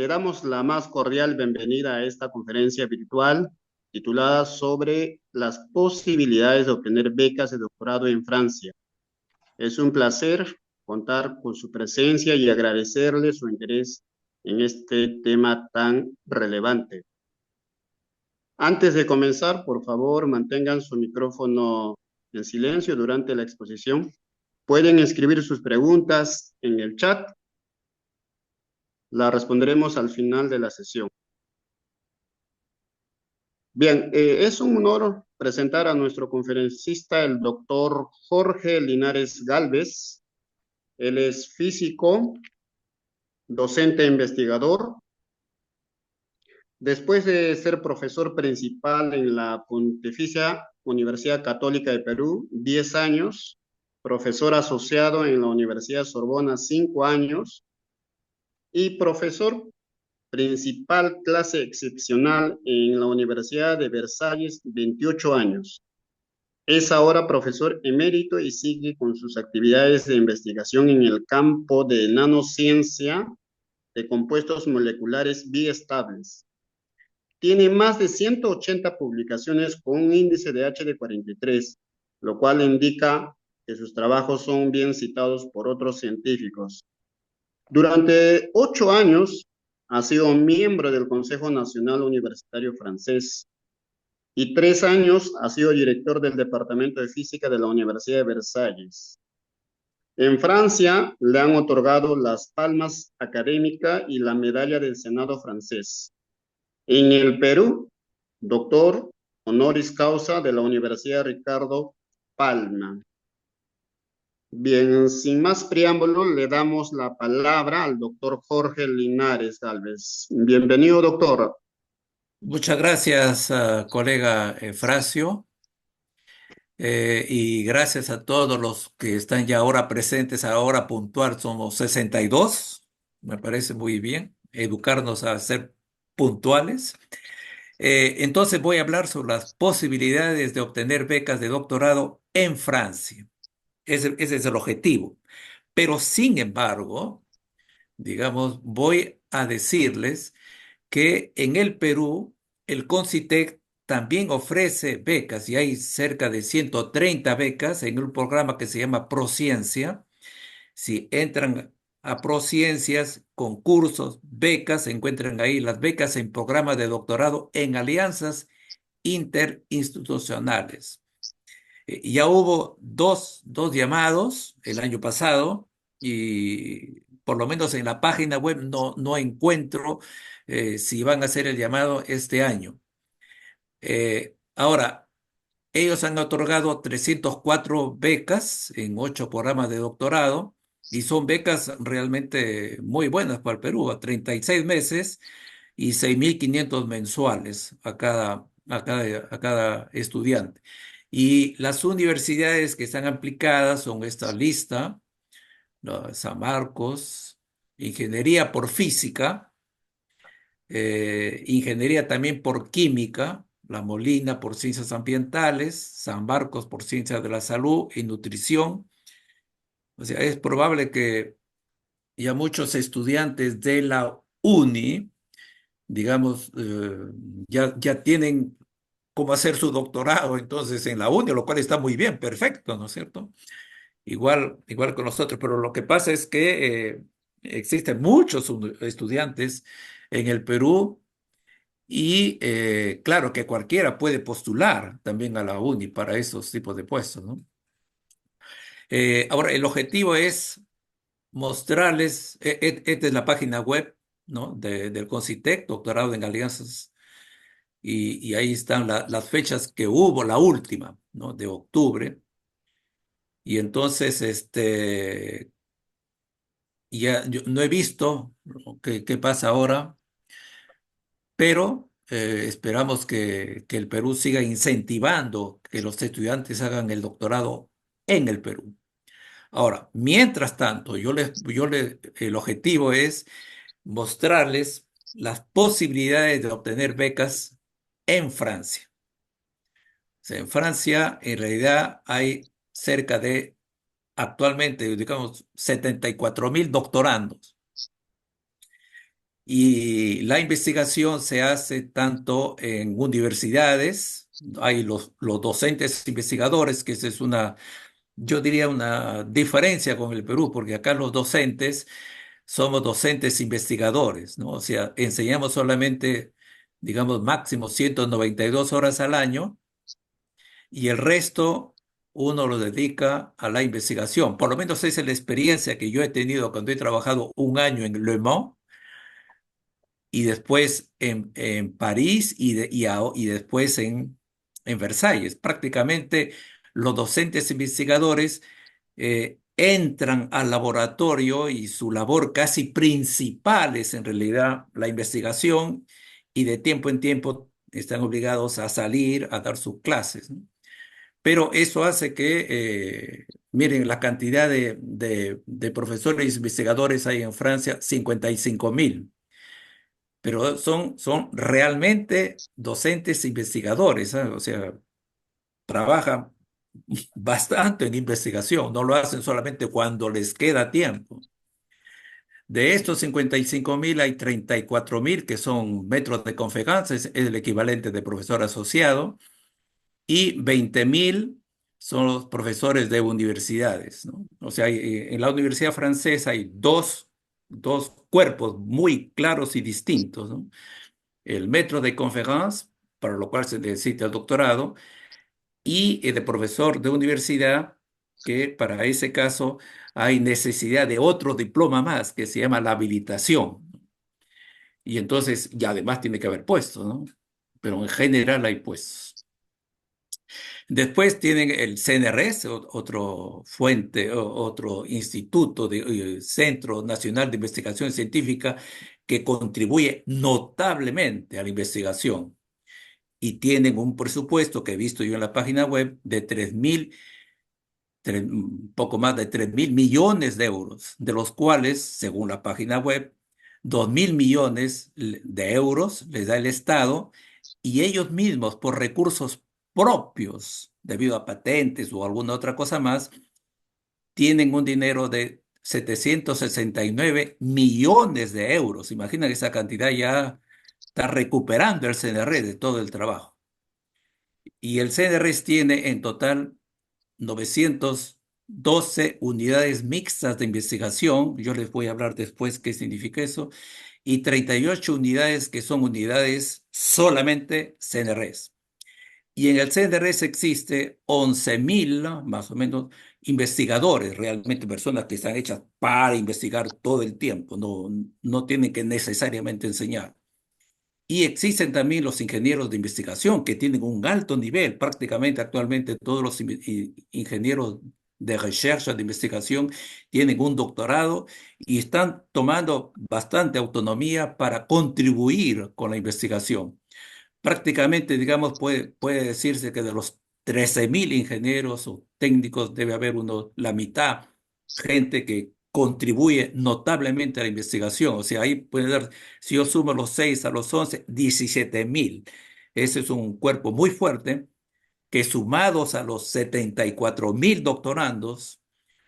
Le damos la más cordial bienvenida a esta conferencia virtual titulada sobre las posibilidades de obtener becas de doctorado en Francia. Es un placer contar con su presencia y agradecerle su interés en este tema tan relevante. Antes de comenzar, por favor, mantengan su micrófono en silencio durante la exposición. Pueden escribir sus preguntas en el chat. La responderemos al final de la sesión. Bien, es un honor presentar a nuestro conferencista, el doctor Jorge Linares Gálvez. Él es físico, docente e investigador. Después de ser profesor principal en la Pontificia Universidad Católica de Perú, 10 años, profesor asociado en la Universidad Sorbona, 5 años, y profesor principal clase excepcional en la Universidad de Versalles, 28 años. Es ahora profesor emérito y sigue con sus actividades de investigación en el campo de nanociencia de compuestos moleculares biestables. Tiene más de 180 publicaciones con un índice de H de 43, lo cual indica que sus trabajos son bien citados por otros científicos. Durante 8 años ha sido miembro del Consejo Nacional Universitario Francés y 3 años ha sido director del Departamento de Física de la Universidad de Versalles. En Francia le han otorgado las palmas académicas y la medalla del Senado francés. En el Perú, doctor honoris causa de la Universidad Ricardo Palma. Bien, sin más preámbulo, le damos la palabra al doctor Jorge Linares Gálvez. Bienvenido, doctor. Muchas gracias, colega Efracio, y gracias a todos los que están ya ahora presentes, ahora puntual, somos 62, me parece muy bien, educarnos a ser puntuales. Entonces voy a hablar sobre las posibilidades de obtener becas de doctorado en Francia. Ese es el objetivo. Pero sin embargo, digamos, voy a decirles que en el Perú el CONCITEC también ofrece becas y hay cerca de 130 becas en un programa que se llama Prociencia. Si entran a Prociencias, concursos, becas, se encuentran ahí las becas en programas de doctorado en alianzas interinstitucionales. Ya hubo dos llamados el año pasado y por lo menos en la página web no encuentro si van a hacer el llamado este año. Ahora, ellos han otorgado 304 becas en 8 programas de doctorado y son becas realmente muy buenas para el Perú, a 36 meses y 6.500 mensuales a cada estudiante. Y las universidades que están aplicadas son esta lista, ¿no? San Marcos, Ingeniería por Física, Ingeniería también por Química, La Molina por Ciencias Ambientales, San Marcos por Ciencias de la Salud y Nutrición. O sea, es probable que ya muchos estudiantes de la UNI, digamos, ya tienen cómo hacer su doctorado entonces en la UNI, lo cual está muy bien, perfecto, ¿no es cierto? Igual con nosotros, pero lo que pasa es que existen muchos estudiantes en el Perú y claro que cualquiera puede postular también a la UNI para esos tipos de puestos, ¿no? Ahora, el objetivo es mostrarles, esta es la página web, ¿no? Del CONCITEC, doctorado en alianzas, y ahí están las fechas que hubo, la última, ¿no? De octubre. Y entonces, ya yo no he visto, ¿no? qué pasa ahora, pero esperamos que el Perú siga incentivando que los estudiantes hagan el doctorado en el Perú. Ahora, mientras tanto, el objetivo es mostrarles las posibilidades de obtener becas en Francia. O sea, en Francia, en realidad, hay cerca de, actualmente, digamos, 74.000 doctorandos. Y la investigación se hace tanto en universidades, hay los docentes investigadores, que esa es una, yo diría una diferencia con el Perú, porque acá los docentes somos docentes investigadores, ¿no? O sea, enseñamos solamente, digamos, máximo 192 horas al año y el resto uno lo dedica a la investigación. Por lo menos esa es la experiencia que yo he tenido cuando he trabajado un año en Le Mans y después en París y después en Versalles. Prácticamente los docentes investigadores entran al laboratorio y su labor casi principal es en realidad la investigación y de tiempo en tiempo están obligados a salir a dar sus clases, ¿no? Pero eso hace que, miren, la cantidad de profesores investigadores hay en Francia, 55.000, pero son realmente docentes investigadores, ¿ah? O sea, trabajan bastante en investigación, no lo hacen solamente cuando les queda tiempo. De estos 55.000 hay 34.000 que son metros de confianza, es el equivalente de profesor asociado, y 20.000 son los profesores de universidades, ¿no? O sea, en la Universidad Francesa hay dos cuerpos muy claros y distintos, ¿no? El metro de conférence, para lo cual se necesita el doctorado, y el de profesor de universidad, que para ese caso hay necesidad de otro diploma más que se llama la habilitación. Y entonces, y además tiene que haber puestos, ¿no? Pero en general hay puestos. Después tienen el CNRS, otro fuente, otro instituto, Centro Nacional de Investigación Científica, que contribuye notablemente a la investigación. Y tienen un presupuesto que he visto yo en la página web de un poco más de 3.000 millones de euros, de los cuales, según la página web, 2.000 millones de euros les da el Estado y ellos mismos, por recursos propios, debido a patentes o alguna otra cosa más, tienen un dinero de 769 millones de euros. Imagina que esa cantidad ya está recuperando el CNR de todo el trabajo. Y el CNRS tiene en total 912 unidades mixtas de investigación, yo les voy a hablar después qué significa eso, y 38 unidades que son unidades solamente CNRS. Y en el CNRS existe 11.000, más o menos, investigadores, realmente personas que están hechas para investigar todo el tiempo, no tienen que necesariamente enseñar. Y existen también los ingenieros de investigación que tienen un alto nivel. Prácticamente actualmente todos los ingenieros de research, de investigación, tienen un doctorado y están tomando bastante autonomía para contribuir con la investigación. Prácticamente, digamos, puede decirse que de los 13.000 ingenieros o técnicos debe haber la mitad gente que contribuye notablemente a la investigación. O sea, ahí puede dar, si yo sumo los 6 a los 11, 17.000. Ese es un cuerpo muy fuerte que sumados a los 74.000 doctorandos,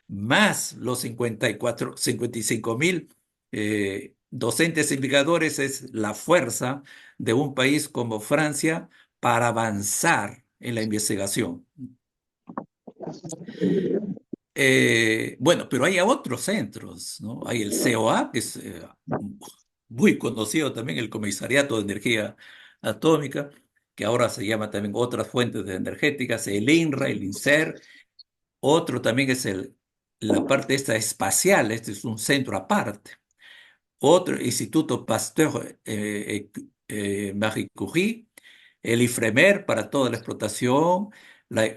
más los 55.000 docentes investigadores, es la fuerza de un país como Francia para avanzar en la investigación. Bueno, pero hay otros centros, ¿no? Hay el COA, que es muy conocido también, el Comisariato de Energía Atómica, que ahora se llama también otras fuentes energéticas, el INRA, el INSER. Otro también es la parte esta espacial, este es un centro aparte. Otro Instituto Pasteur Marie Curie, el IFREMER para toda la explotación,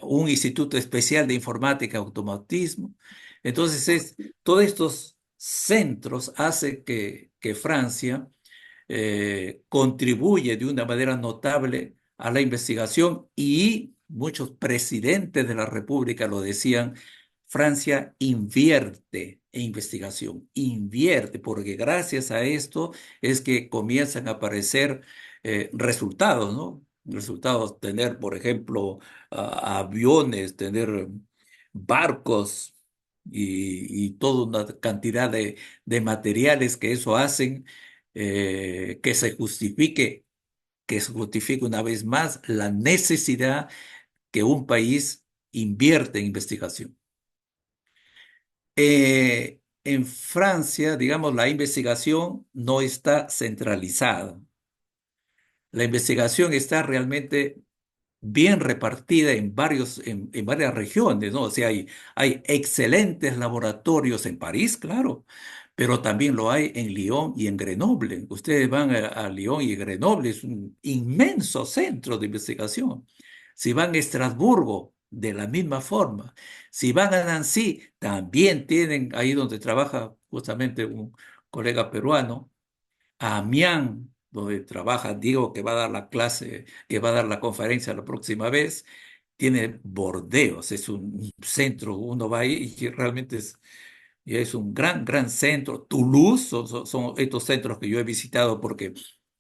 un instituto especial de informática y automatismo. Entonces, todos estos centros hacen que Francia contribuye de una manera notable a la investigación y muchos presidentes de la República lo decían, Francia invierte en investigación, invierte, porque gracias a esto es que comienzan a aparecer resultados, ¿no? Resultados, tener, por ejemplo, aviones, tener barcos y toda una cantidad de materiales que eso hacen que se justifique una vez más la necesidad que un país invierte en investigación. En Francia, digamos, la investigación no está centralizada. La investigación está realmente bien repartida en varias regiones, ¿no? O sea, hay excelentes laboratorios en París, claro, pero también lo hay en Lyon y en Grenoble. Ustedes van a Lyon y Grenoble, es un inmenso centro de investigación. Si van a Estrasburgo, de la misma forma. Si van a Nancy, también tienen ahí donde trabaja justamente un colega peruano, a Amiens, donde trabaja Diego, que va a dar la clase, que va a dar la conferencia la próxima vez, tiene Bordeaux, es un centro, uno va ahí y realmente es un gran, gran centro. Toulouse son estos centros que yo he visitado porque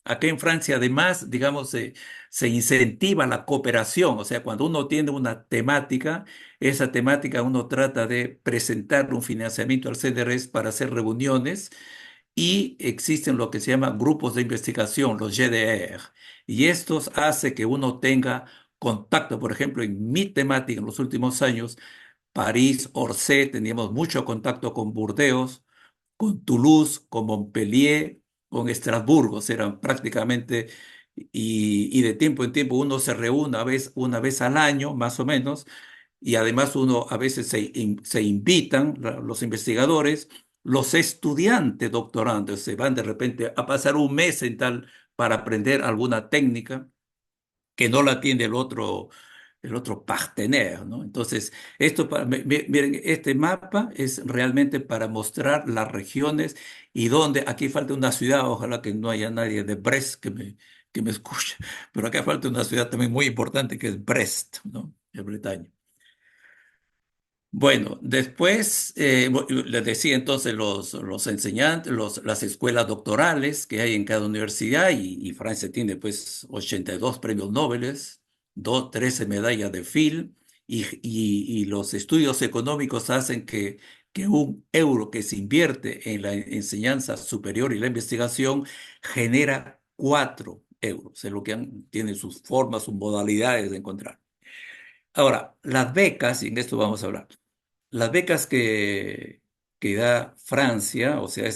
acá en Francia además, digamos, se incentiva la cooperación, o sea, cuando uno tiene una temática, esa temática uno trata de presentar un financiamiento al CDRS para hacer reuniones y existen lo que se llama grupos de investigación, los GDR, y estos hace que uno tenga contacto. Por ejemplo, en mi temática en los últimos años, París, Orsay, teníamos mucho contacto con Burdeos, con Toulouse, con Montpellier, con Estrasburgo, o sea, eran prácticamente, y de tiempo en tiempo uno se reúne una vez al año, más o menos, y además uno a veces se invitan los investigadores, los estudiantes doctorandos se van de repente a pasar un mes en tal para aprender alguna técnica que no la tiene el otro partener, ¿no? Entonces, miren, este mapa es realmente para mostrar las regiones y donde aquí falta una ciudad, ojalá que no haya nadie de Brest que me escuche, pero acá falta una ciudad también muy importante que es Brest, ¿no? En Bretaña. Bueno, después les decía entonces los enseñantes, las escuelas doctorales que hay en cada universidad y Francia tiene pues 82 premios Nobel, 13 medallas de Fields y los estudios económicos hacen que un euro que se invierte en la enseñanza superior y la investigación genera 4 euros, es lo que tienen sus formas, sus modalidades de encontrar. Ahora, las becas, y en esto vamos a hablar. Las becas que da Francia, o sea,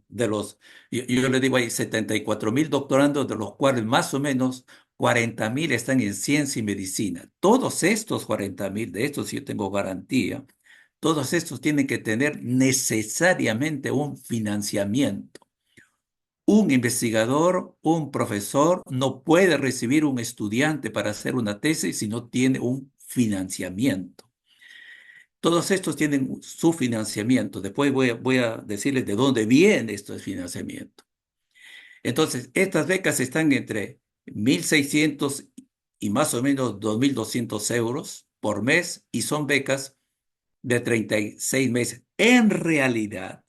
yo le digo, hay 74.000 doctorandos, de los cuales más o menos 40.000 están en ciencia y medicina. Todos estos 40.000, de estos yo tengo garantía, todos estos tienen que tener necesariamente un financiamiento. Un investigador, un profesor, no puede recibir un estudiante para hacer una tesis si no tiene un financiamiento. Todos estos tienen su financiamiento. Después voy a decirles de dónde viene este financiamiento. Entonces, estas becas están entre 1.600 y más o menos 2.200 euros por mes y son becas de 36 meses. En realidad,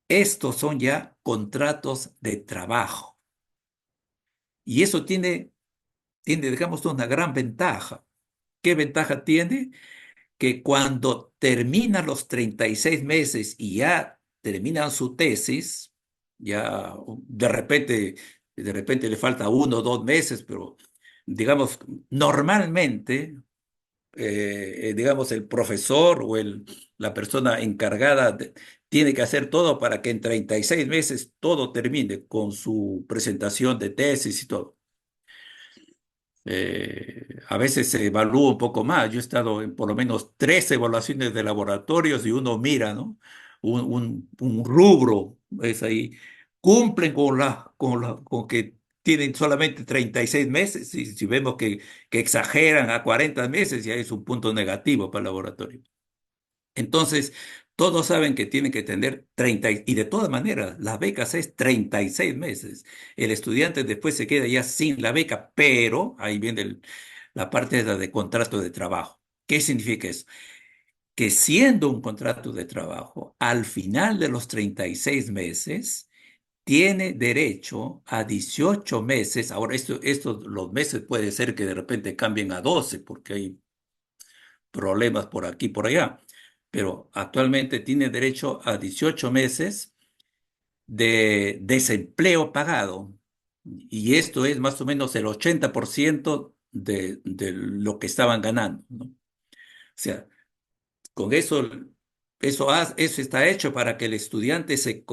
estos son ya contratos de trabajo. Y eso tiene, digamos, una gran ventaja. ¿Qué ventaja tiene? Que cuando terminan los 36 meses y ya terminan su tesis, ya de repente le falta 1 o 2 meses, pero digamos, normalmente, digamos, el profesor o la persona encargada tiene que hacer todo para que en 36 meses todo termine con su presentación de tesis y todo. A veces se evalúa un poco más. Yo he estado en por lo menos 3 evaluaciones de laboratorios y uno mira, ¿no? Un rubro es ahí. Cumplen con que tienen solamente 36 meses y si vemos que exageran a 40 meses ya es un punto negativo para el laboratorio. Entonces, todos saben que tienen que tener 30, y de todas maneras, las becas es 36 meses. El estudiante después se queda ya sin la beca, pero ahí viene la parte de contrato de trabajo. ¿Qué significa eso? Que siendo un contrato de trabajo, al final de los 36 meses, tiene derecho a 18 meses. Ahora, los meses puede ser que de repente cambien a 12 porque hay problemas por aquí y por allá, pero actualmente tiene derecho a 18 meses de desempleo pagado. Y esto es más o menos el 80% de lo que estaban ganando, ¿no? O sea, con eso, eso está hecho para que el estudiante se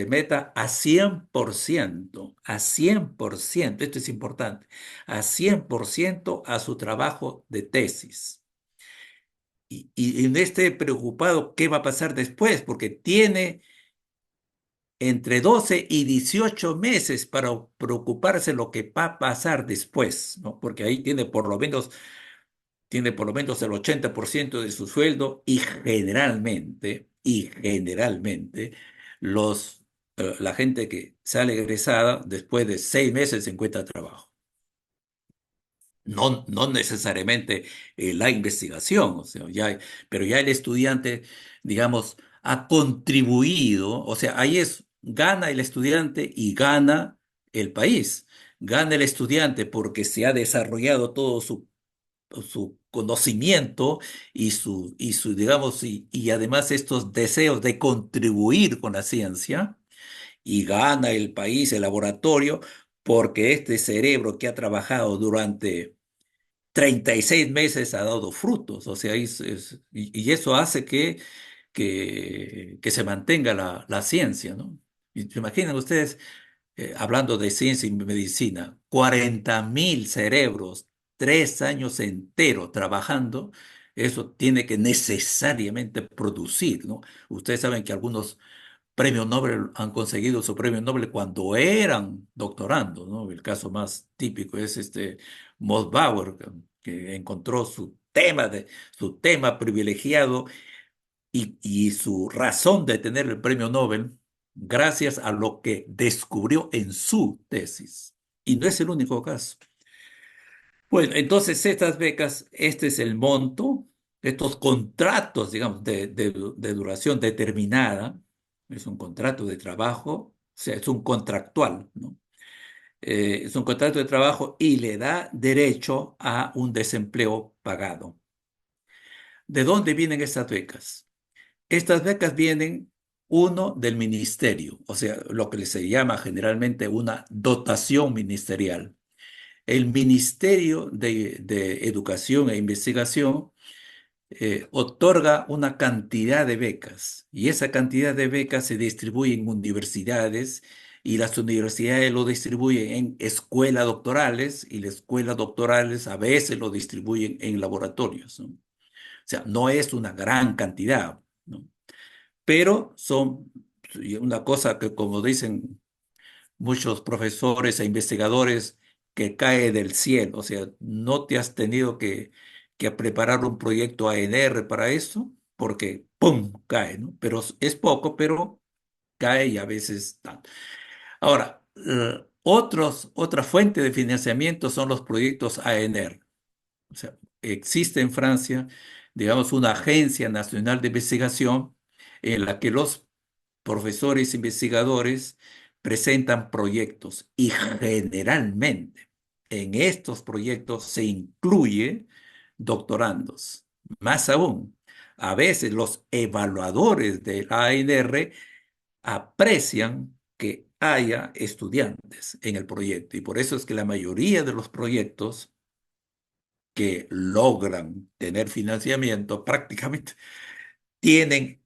meta a 100%, a 100%, esto es importante, a 100% a su trabajo de tesis. Y no esté preocupado qué va a pasar después, porque tiene entre 12 y 18 meses para preocuparse lo que va a pasar después, ¿no? Porque ahí tiene por lo menos el 80% de su sueldo y generalmente, la gente que sale egresada después de 6 meses encuentra trabajo. No, no necesariamente la investigación, o sea, pero ya el estudiante, digamos, ha contribuido, o sea, ahí gana el estudiante y gana el país. Gana el estudiante porque se ha desarrollado todo su conocimiento digamos, y además estos deseos de contribuir con la ciencia, y gana el país, el laboratorio, porque este cerebro que ha trabajado durante 36 meses ha dado frutos, o sea, y eso hace que se mantenga la ciencia, ¿no? Y se imaginan ustedes, hablando de ciencia y medicina, 40.000 cerebros, 3 años enteros trabajando, eso tiene que necesariamente producir, ¿no? Ustedes saben que algunos premios Nobel han conseguido su premio Nobel cuando eran doctorandos, ¿no? El caso más típico es Max Bauer, que encontró su tema privilegiado y su razón de tener el premio Nobel gracias a lo que descubrió en su tesis. Y no es el único caso. Bueno, entonces estas becas, este es el monto, estos contratos, digamos, de duración determinada, es un contrato de trabajo, o sea, es un contractual, ¿no? Es un contrato de trabajo y le da derecho a un desempleo pagado. ¿De dónde vienen estas becas? Estas becas vienen, uno, del ministerio, o sea, lo que se llama generalmente una dotación ministerial. El Ministerio de Educación e Investigación otorga una cantidad de becas y esa cantidad de becas se distribuye en universidades y las universidades lo distribuyen en escuelas doctorales y las escuelas doctorales a veces lo distribuyen en laboratorios, ¿no? O sea, no es una gran cantidad, ¿no? Pero son una cosa que, como dicen muchos profesores e investigadores, que cae del cielo. O sea, no te has tenido que preparar un proyecto ANR para eso, porque ¡pum! Cae, ¿no? Pero es poco, pero cae y a veces tanto. Ahora, otra fuente de financiamiento son los proyectos ANR. O sea, existe en Francia, digamos, una agencia nacional de investigación en la que los profesores investigadores presentan proyectos y generalmente en estos proyectos se incluye doctorandos. Más aún, a veces los evaluadores del ANR aprecian que haya estudiantes en el proyecto y por eso es que la mayoría de los proyectos que logran tener financiamiento prácticamente tienen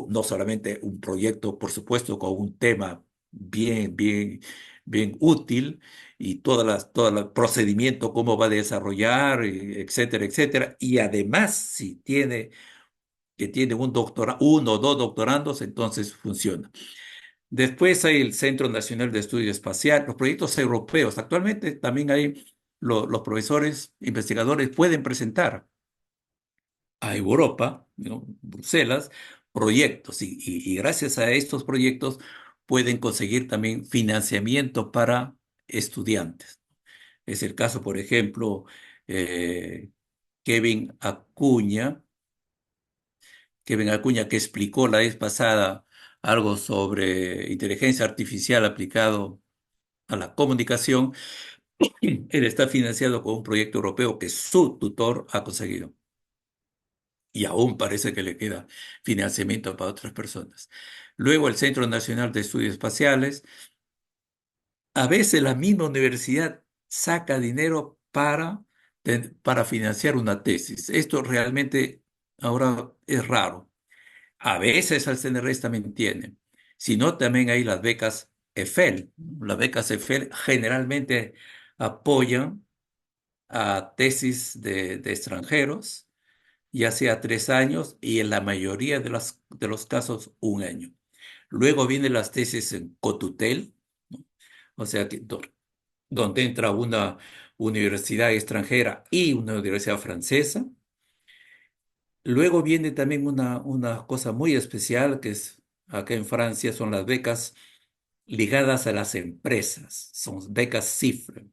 no solamente un proyecto, por supuesto, con un tema bien, bien, bien útil y todo el procedimiento, cómo va a desarrollar, etcétera, etcétera. Y además, si que tiene uno o dos doctorandos, entonces funciona. Después hay el Centro Nacional de Estudio Espacial, los proyectos europeos. Actualmente también hay los profesores investigadores pueden presentar a Europa, ¿no? Bruselas, proyectos y gracias a estos proyectos pueden conseguir también financiamiento para estudiantes. Es el caso, por ejemplo, eh, Kevin Acuña, Kevin Acuña que explicó la vez pasada algo sobre inteligencia artificial aplicado a la comunicación. Él está financiado con un proyecto europeo que su tutor ha conseguido. y aún parece que le queda financiamiento para otras personas. Luego el Centro Nacional de Estudios Espaciales. A veces la misma universidad saca dinero para financiar una tesis. Esto realmente ahora es raro. A veces el CNRS también tiene. Si no, también hay las becas EFEL. Las becas EFEL generalmente apoyan a tesis de extranjeros, ya sea 3 años y en la mayoría de los casos 1 año. Luego vienen las tesis en cotutel, ¿no? O sea, donde entra una universidad extranjera y una universidad francesa. Luego viene también una cosa muy especial que es acá en Francia, son las becas ligadas a las empresas, son becas CIFRE.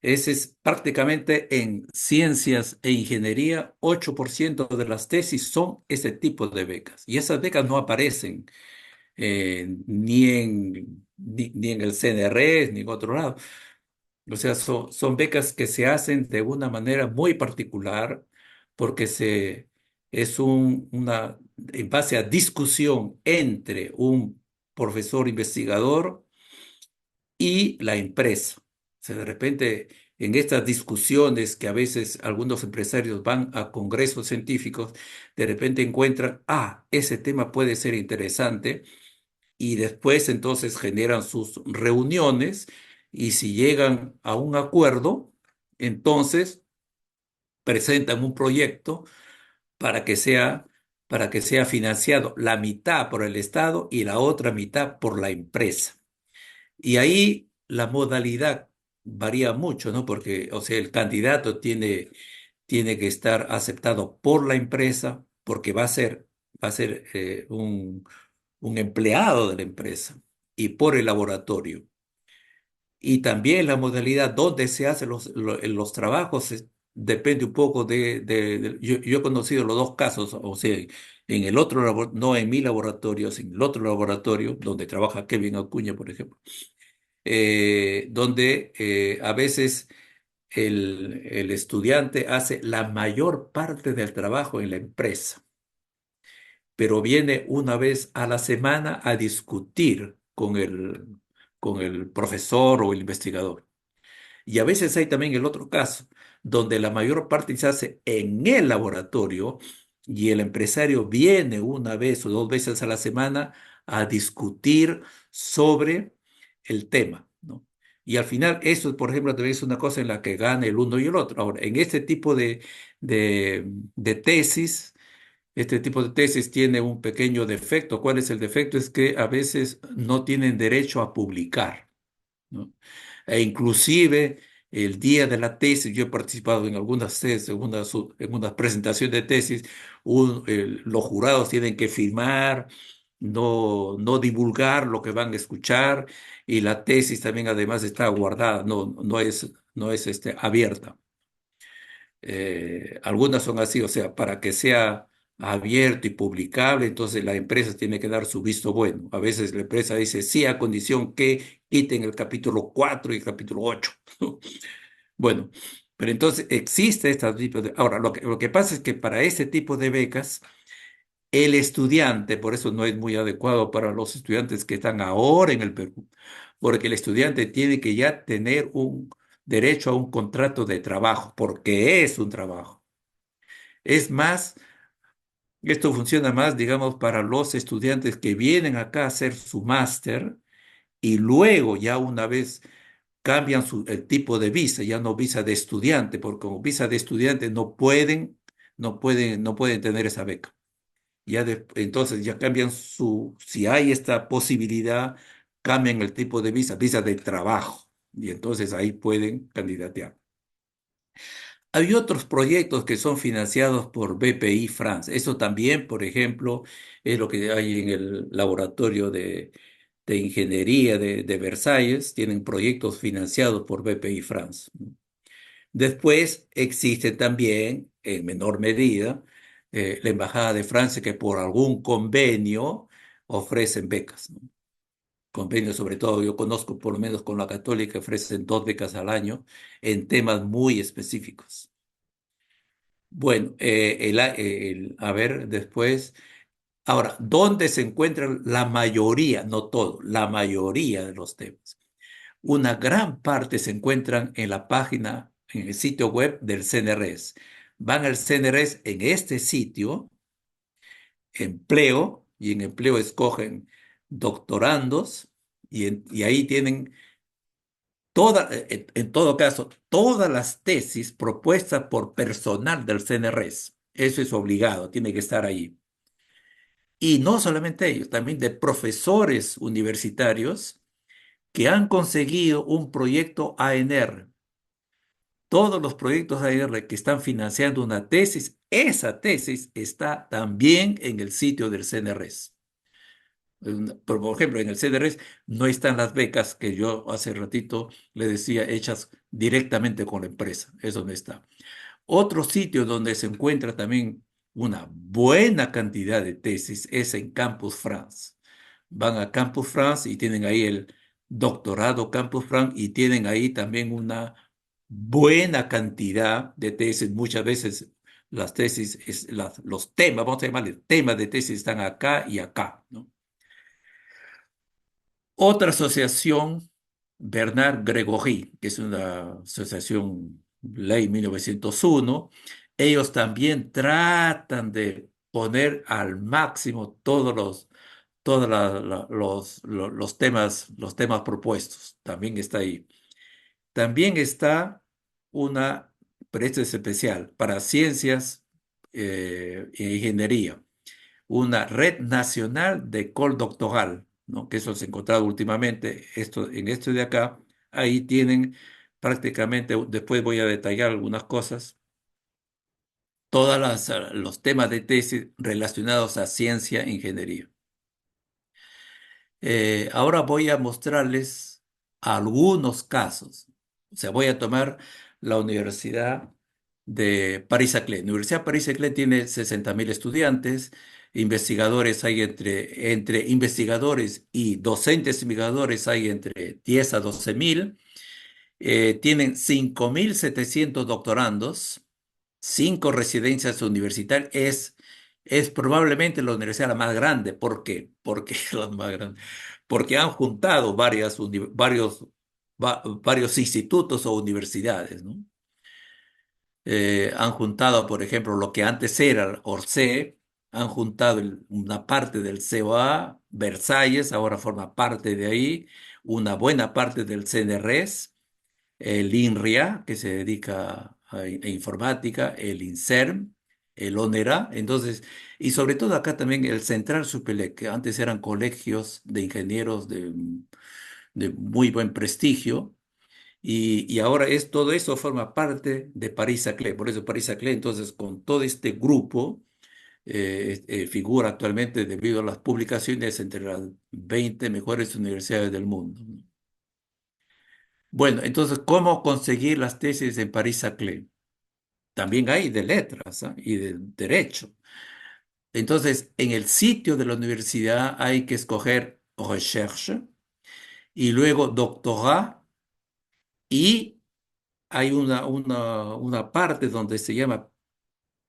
Ese es prácticamente en ciencias e ingeniería, 8% de las tesis son ese tipo de becas. Y esas becas no aparecen ni en el CNRS ni en otro lado. O sea, son becas que se hacen de una manera muy particular porque es en base a discusión entre un profesor investigador y la empresa. O sea, de repente, en estas discusiones que a veces algunos empresarios van a congresos científicos, de repente encuentran, ese tema puede ser interesante y después entonces generan sus reuniones y si llegan a un acuerdo, entonces presentan un proyecto para que sea, para que sea financiado la mitad por el Estado y la otra mitad por la empresa. Y ahí la modalidad varía mucho, ¿no? Porque, o sea, el candidato tiene que estar aceptado por la empresa porque va a ser un empleado de la empresa y por el laboratorio. Y también la modalidad donde se hacen los trabajos depende un poco yo he conocido los dos casos, o sea, en el otro, no en mi laboratorio, sino en el otro laboratorio donde trabaja Kevin Acuña, por ejemplo, donde a veces el estudiante hace la mayor parte del trabajo en la empresa, pero viene una vez a la semana a discutir con el profesor o el investigador. Y a veces hay también el otro caso, donde la mayor parte se hace en el laboratorio y el empresario viene una vez o 2 veces a la semana a discutir sobre el tema, ¿no? Y al final, eso, por ejemplo, también es una cosa en la que gana el uno y el otro. Ahora, en de, de tesis, este tipo de tesis tiene un pequeño defecto. ¿Cuál es el defecto? Es que a veces no tienen derecho a publicar, ¿no? E inclusive el día de la tesis, yo he participado en algunas tesis, en una presentación de tesis, los jurados tienen que firmar, no divulgar lo que van a escuchar y la tesis también además está guardada, no es abierta. Algunas son así, o sea, para que sea abierto y publicable, entonces la empresa tiene que dar su visto bueno. A veces la empresa dice sí a condición que quiten el capítulo 4 y el capítulo 8. Bueno, pero entonces existe este tipo de... Ahora, lo que pasa es que para este tipo de becas, el estudiante, por eso no es muy adecuado para los estudiantes que están ahora en el Perú, porque el estudiante tiene que ya tener un derecho a un contrato de trabajo, porque es un trabajo. Es más, esto funciona más, digamos, para los estudiantes que vienen acá a hacer su máster y luego ya una vez cambian el tipo de visa, ya no visa de estudiante, porque como visa de estudiante no pueden tener esa beca. Entonces ya cambian si hay esta posibilidad, cambian el tipo de visa de trabajo, y entonces ahí pueden candidatear. Hay otros proyectos que son financiados por BPI France. Eso también, por ejemplo, es lo que hay en el laboratorio de ingeniería de Versalles. Tienen proyectos financiados por BPI France. Después existe también, en menor medida, la Embajada de Francia que por algún convenio ofrecen becas, ¿no? Convenios, sobre todo, yo conozco por lo menos con la Católica, ofrecen 2 becas al año en temas muy específicos. Bueno, a ver, después. Ahora, ¿dónde se encuentran la mayoría, no todo, la mayoría de los temas? Una gran parte se encuentran en la página, en el sitio web del CNRS. Van al CNRS en este sitio, empleo, y en empleo escogen doctorandos, y ahí tienen en todo caso, todas las tesis propuestas por personal del CNRS. Eso es obligado, tiene que estar ahí. Y no solamente ellos, también de profesores universitarios que han conseguido un proyecto ANR. Todos los proyectos ANR que están financiando una tesis, esa tesis está también en el sitio del CNRS. Por ejemplo, en el CNRS no están las becas que yo hace ratito le decía hechas directamente con la empresa. Eso no está. Otro sitio donde se encuentra también una buena cantidad de tesis es en Campus France. Van a Campus France y tienen ahí el doctorado Campus France y tienen ahí también una buena cantidad de tesis. Muchas veces las tesis, los temas, vamos a llamarle temas de tesis están acá y acá, ¿no? Otra asociación, Bernard Grégory, que es una asociación ley 1901, ellos también tratan de poner al máximo todos los temas propuestos. También está ahí. También está una, pero este es especial, para ciencias e ingeniería, una red nacional de col doctoral, ¿no? Que eso se ha encontrado últimamente, en esto de acá, ahí tienen prácticamente, después voy a detallar algunas cosas, todos los temas de tesis relacionados a ciencia e ingeniería. Ahora voy a mostrarles algunos casos. O sea, voy a tomar la Universidad de Paris-Saclay. La Universidad Paris-Saclay tiene 60.000 estudiantes, investigadores hay entre investigadores y docentes investigadores hay entre 10 a 12.000. Tienen 5.700 doctorandos, 5 residencias universitarias. Es probablemente la universidad la más grande. ¿Por qué? Porque la más grande. Porque han juntado varios institutos o universidades, ¿no? Han juntado, por ejemplo, lo que antes era el Orsay, han juntado una parte del COA, Versalles, ahora forma parte de ahí, una buena parte del CNRS, el INRIA, que se dedica a informática, el INSERM, el ONERA, entonces, y sobre todo acá también el Central Supelec, que antes eran colegios de ingenieros de muy buen prestigio, y ahora todo eso forma parte de Paris-Saclay. Por eso Paris-Saclay, entonces, con todo este grupo, figura actualmente debido a las publicaciones entre las 20 mejores universidades del mundo. Bueno, entonces, ¿cómo conseguir las tesis en Paris-Saclay? También hay de letras, ¿ah? Y de derecho. Entonces, en el sitio de la universidad hay que escoger recherche y luego doctorat, y hay una parte donde se llama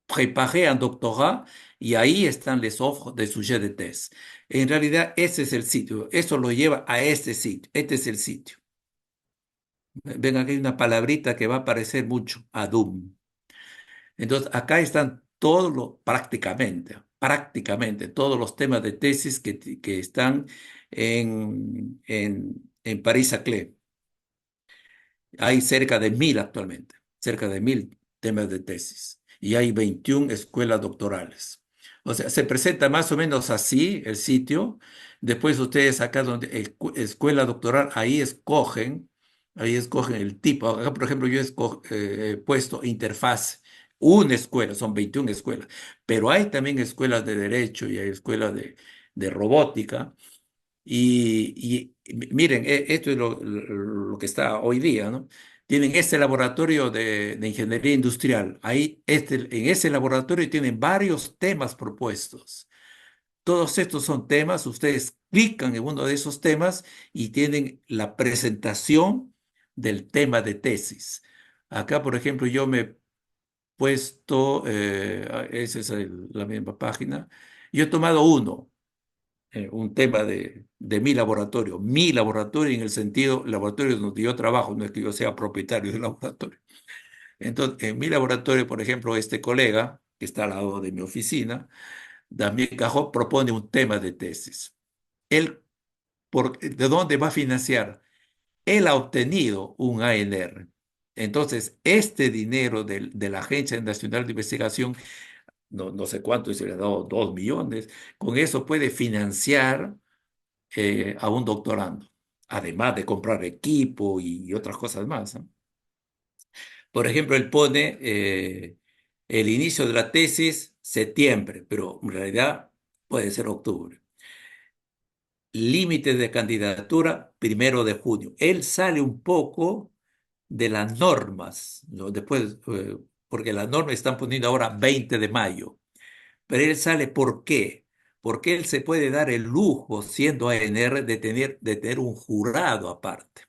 préparer un doctorat, y ahí están les offres de sujet de thèse. En realidad, ese es el sitio. Eso lo lleva a este sitio. Este es el sitio. Ven, aquí hay una palabrita que va a aparecer mucho, ADUM. Entonces, acá están prácticamente todos los temas de tesis que están en Paris-Saclay. Hay cerca de 1.000 actualmente, cerca de 1.000 temas de tesis, y hay 21 escuelas doctorales. O sea, se presenta más o menos así el sitio. Después ustedes acá donde escuela doctoral, ahí escogen el tipo. Acá, por ejemplo, yo he puesto interfaz, una escuela, son 21 escuelas, pero hay también escuelas de derecho y hay escuelas de robótica. Y miren, esto es lo que está hoy día, ¿no? Tienen este laboratorio de ingeniería industrial. Ahí, en ese laboratorio tienen varios temas propuestos. Todos estos son temas, ustedes clican en uno de esos temas y tienen la presentación del tema de tesis. Acá, por ejemplo, yo me puesto, esa es la misma página. Yo he tomado uno, un tema de mi laboratorio en el sentido, laboratorio donde yo trabajo, no es que yo sea propietario del laboratorio. Entonces, en mi laboratorio, por ejemplo, este colega, que está al lado de mi oficina, Damián Cajó, propone un tema de tesis. Él, ¿de dónde va a financiar? Él ha obtenido un ANR. Entonces, este dinero de la Agencia Nacional de Investigación, no sé cuánto, se le ha dado 2 millones, con eso puede financiar a un doctorando, además de comprar equipo y otras cosas más, ¿no? Por ejemplo, él pone el inicio de la tesis septiembre, pero en realidad puede ser octubre. Límite de candidatura 1 de junio. Él sale un poco de las normas, ¿no? Después, porque las normas están poniendo ahora 20 de mayo, pero él sale ¿por qué? Porque él se puede dar el lujo, siendo ANR, de tener un jurado aparte.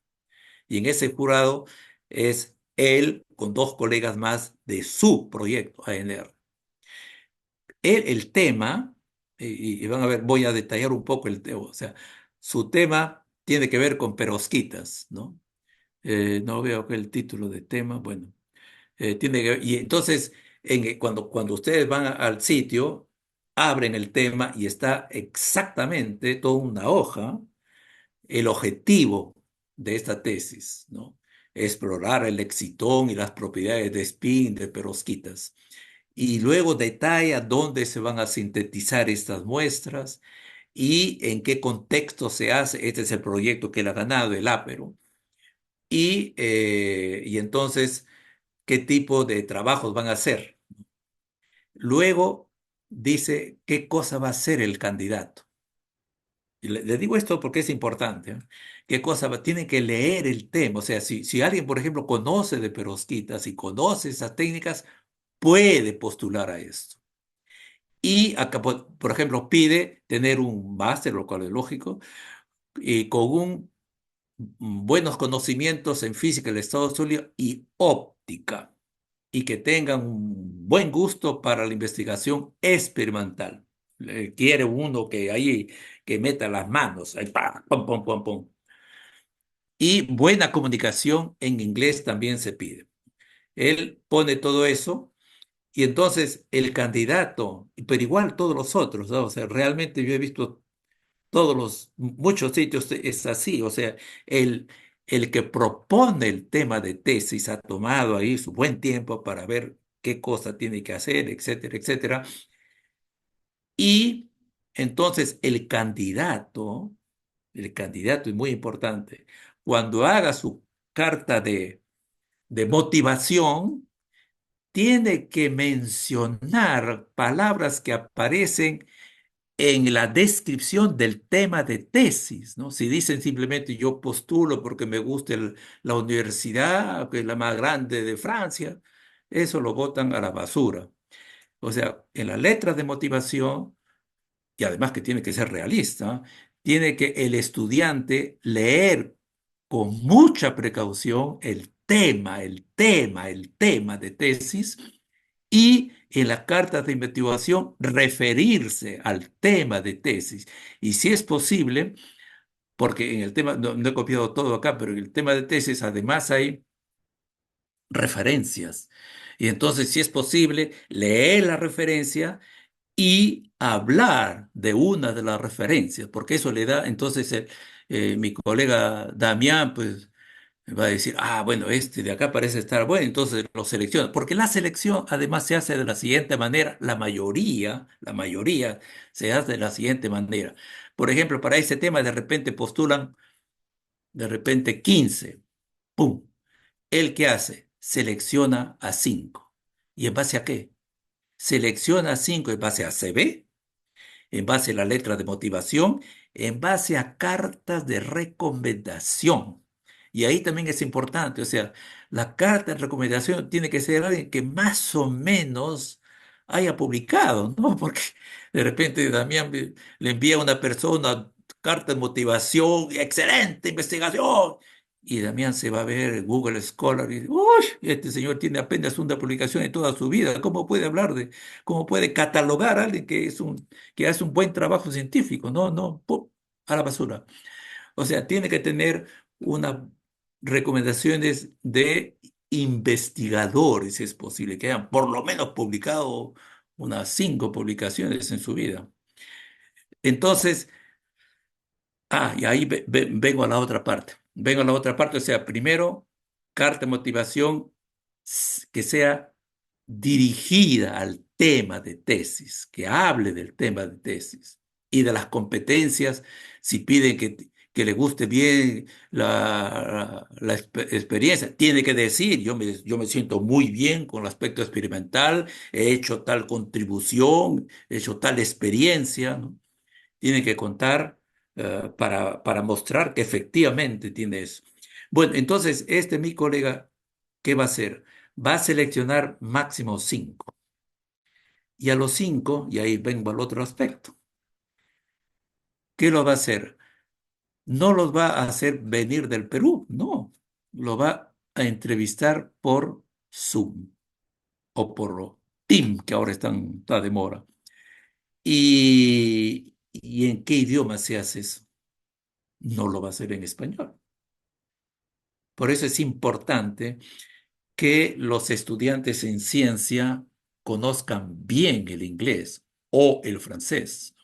Y en ese jurado es él con 2 colegas más de su proyecto ANR. El tema, y van a ver, voy a detallar un poco el tema, o sea, su tema tiene que ver con perosquitas, ¿no? No veo que el título de tema, bueno, y entonces, cuando ustedes van al sitio, abren el tema y está exactamente toda una hoja, el objetivo de esta tesis, ¿no? Explorar el excitón y las propiedades de spin de perosquitas. Y luego detalla dónde se van a sintetizar estas muestras y en qué contexto se hace. Este es el proyecto que él ha ganado, el Apero. Y entonces, ¿qué tipo de trabajos van a hacer? Luego dice qué cosa va a hacer el candidato. Y le digo esto porque es importante, ¿eh? ¿Qué cosa va? Tienen que leer el tema. O sea, si alguien, por ejemplo, conoce de perosquitas y conoce esas técnicas, puede postular a esto. Y acá, por ejemplo, pide tener un máster, lo cual es lógico, y con buenos conocimientos en física del estado sólido y óptica, y que tengan un buen gusto para la investigación experimental. Quiere uno que ahí, que meta las manos, ahí, pa, pum, pum, pum, pum. Y buena comunicación en inglés también se pide. Él pone todo eso. Y entonces el candidato, pero igual todos los otros, ¿no? O sea, realmente yo he visto muchos sitios es así, o sea, el, el que propone el tema de tesis ha tomado ahí su buen tiempo para ver qué cosa tiene que hacer, etcétera, etcétera. Y entonces el candidato es muy importante, cuando haga su carta de motivación, tiene que mencionar palabras que aparecen en la descripción del tema de tesis, ¿no? Si dicen simplemente yo postulo porque me gusta la universidad, que es la más grande de Francia, eso lo botan a la basura. O sea, en las letras de motivación, y además que tiene que ser realista, tiene que el estudiante leer con mucha precaución el tema de tesis y en las cartas de investigación referirse al tema de tesis. Y si es posible, porque en el tema, no he copiado todo acá, pero en el tema de tesis además hay referencias. Y entonces, si es posible, leer la referencia y hablar de una de las referencias, porque eso le da, entonces, mi colega Damián, pues va a decir, bueno, este de acá parece estar bueno, entonces lo selecciona. Porque la selección además se hace de la siguiente manera, la mayoría se hace de la siguiente manera. Por ejemplo, para ese tema de repente postulan, de repente 15, ¡pum! ¿El qué hace? Selecciona a 5. ¿Y en base a qué? Selecciona a 5 en base a CV, en base a la letra de motivación, en base a cartas de recomendación. Y ahí también es importante, o sea, la carta de recomendación tiene que ser alguien que más o menos haya publicado, ¿no? Porque de repente Damián le envía a una persona carta de motivación, excelente investigación, Y Damián se va a ver Google Scholar y dice, uy, este señor tiene apenas una publicación en toda su vida. ¿Cómo puede cómo puede catalogar a alguien que hace un buen trabajo científico? No, no, ¡pum! A la basura. O sea, tiene que tener unas recomendaciones de investigadores, si es posible, que hayan por lo menos publicado unas 5 publicaciones en su vida. Entonces, y ahí vengo a la otra parte. Vengo a la otra parte, o sea, primero, carta de motivación que sea dirigida al tema de tesis, que hable del tema de tesis y de las competencias, si piden que le guste bien la experiencia, tiene que decir, yo me siento muy bien con el aspecto experimental, he hecho tal contribución, he hecho tal experiencia, ¿no? Tiene que contar para mostrar que efectivamente tiene eso. Bueno, entonces, mi colega, ¿qué va a hacer? Va a seleccionar máximo 5. Y a los 5, y ahí vengo al otro aspecto, ¿qué lo va a hacer? No los va a hacer venir del Perú, no. Lo va a entrevistar por Zoom o por Team, que ahora está de moda. ¿Y en qué idioma se hace eso? No lo va a hacer en español. Por eso es importante que los estudiantes en ciencia conozcan bien el inglés o el francés.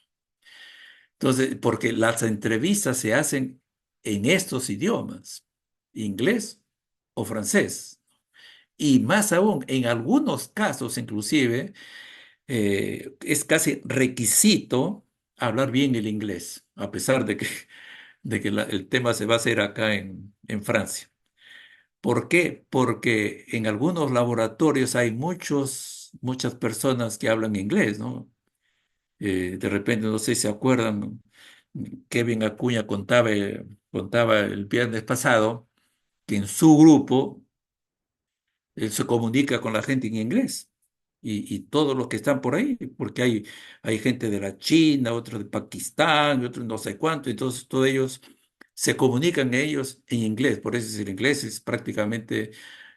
Entonces, porque las entrevistas se hacen en estos idiomas, inglés o francés. Y más aún, en algunos casos inclusive, es casi requisito hablar bien el inglés, a pesar de que el tema se va a hacer acá en Francia. ¿Por qué? Porque en algunos laboratorios hay muchas personas que hablan inglés, ¿no? De repente, no sé si se acuerdan, Kevin Acuña contaba el viernes pasado que en su grupo él se comunica con la gente en inglés y todos los que están por ahí, porque hay gente de la China, otros de Pakistán, otros no sé cuánto, entonces todos ellos se comunican ellos en inglés, por eso el inglés es prácticamente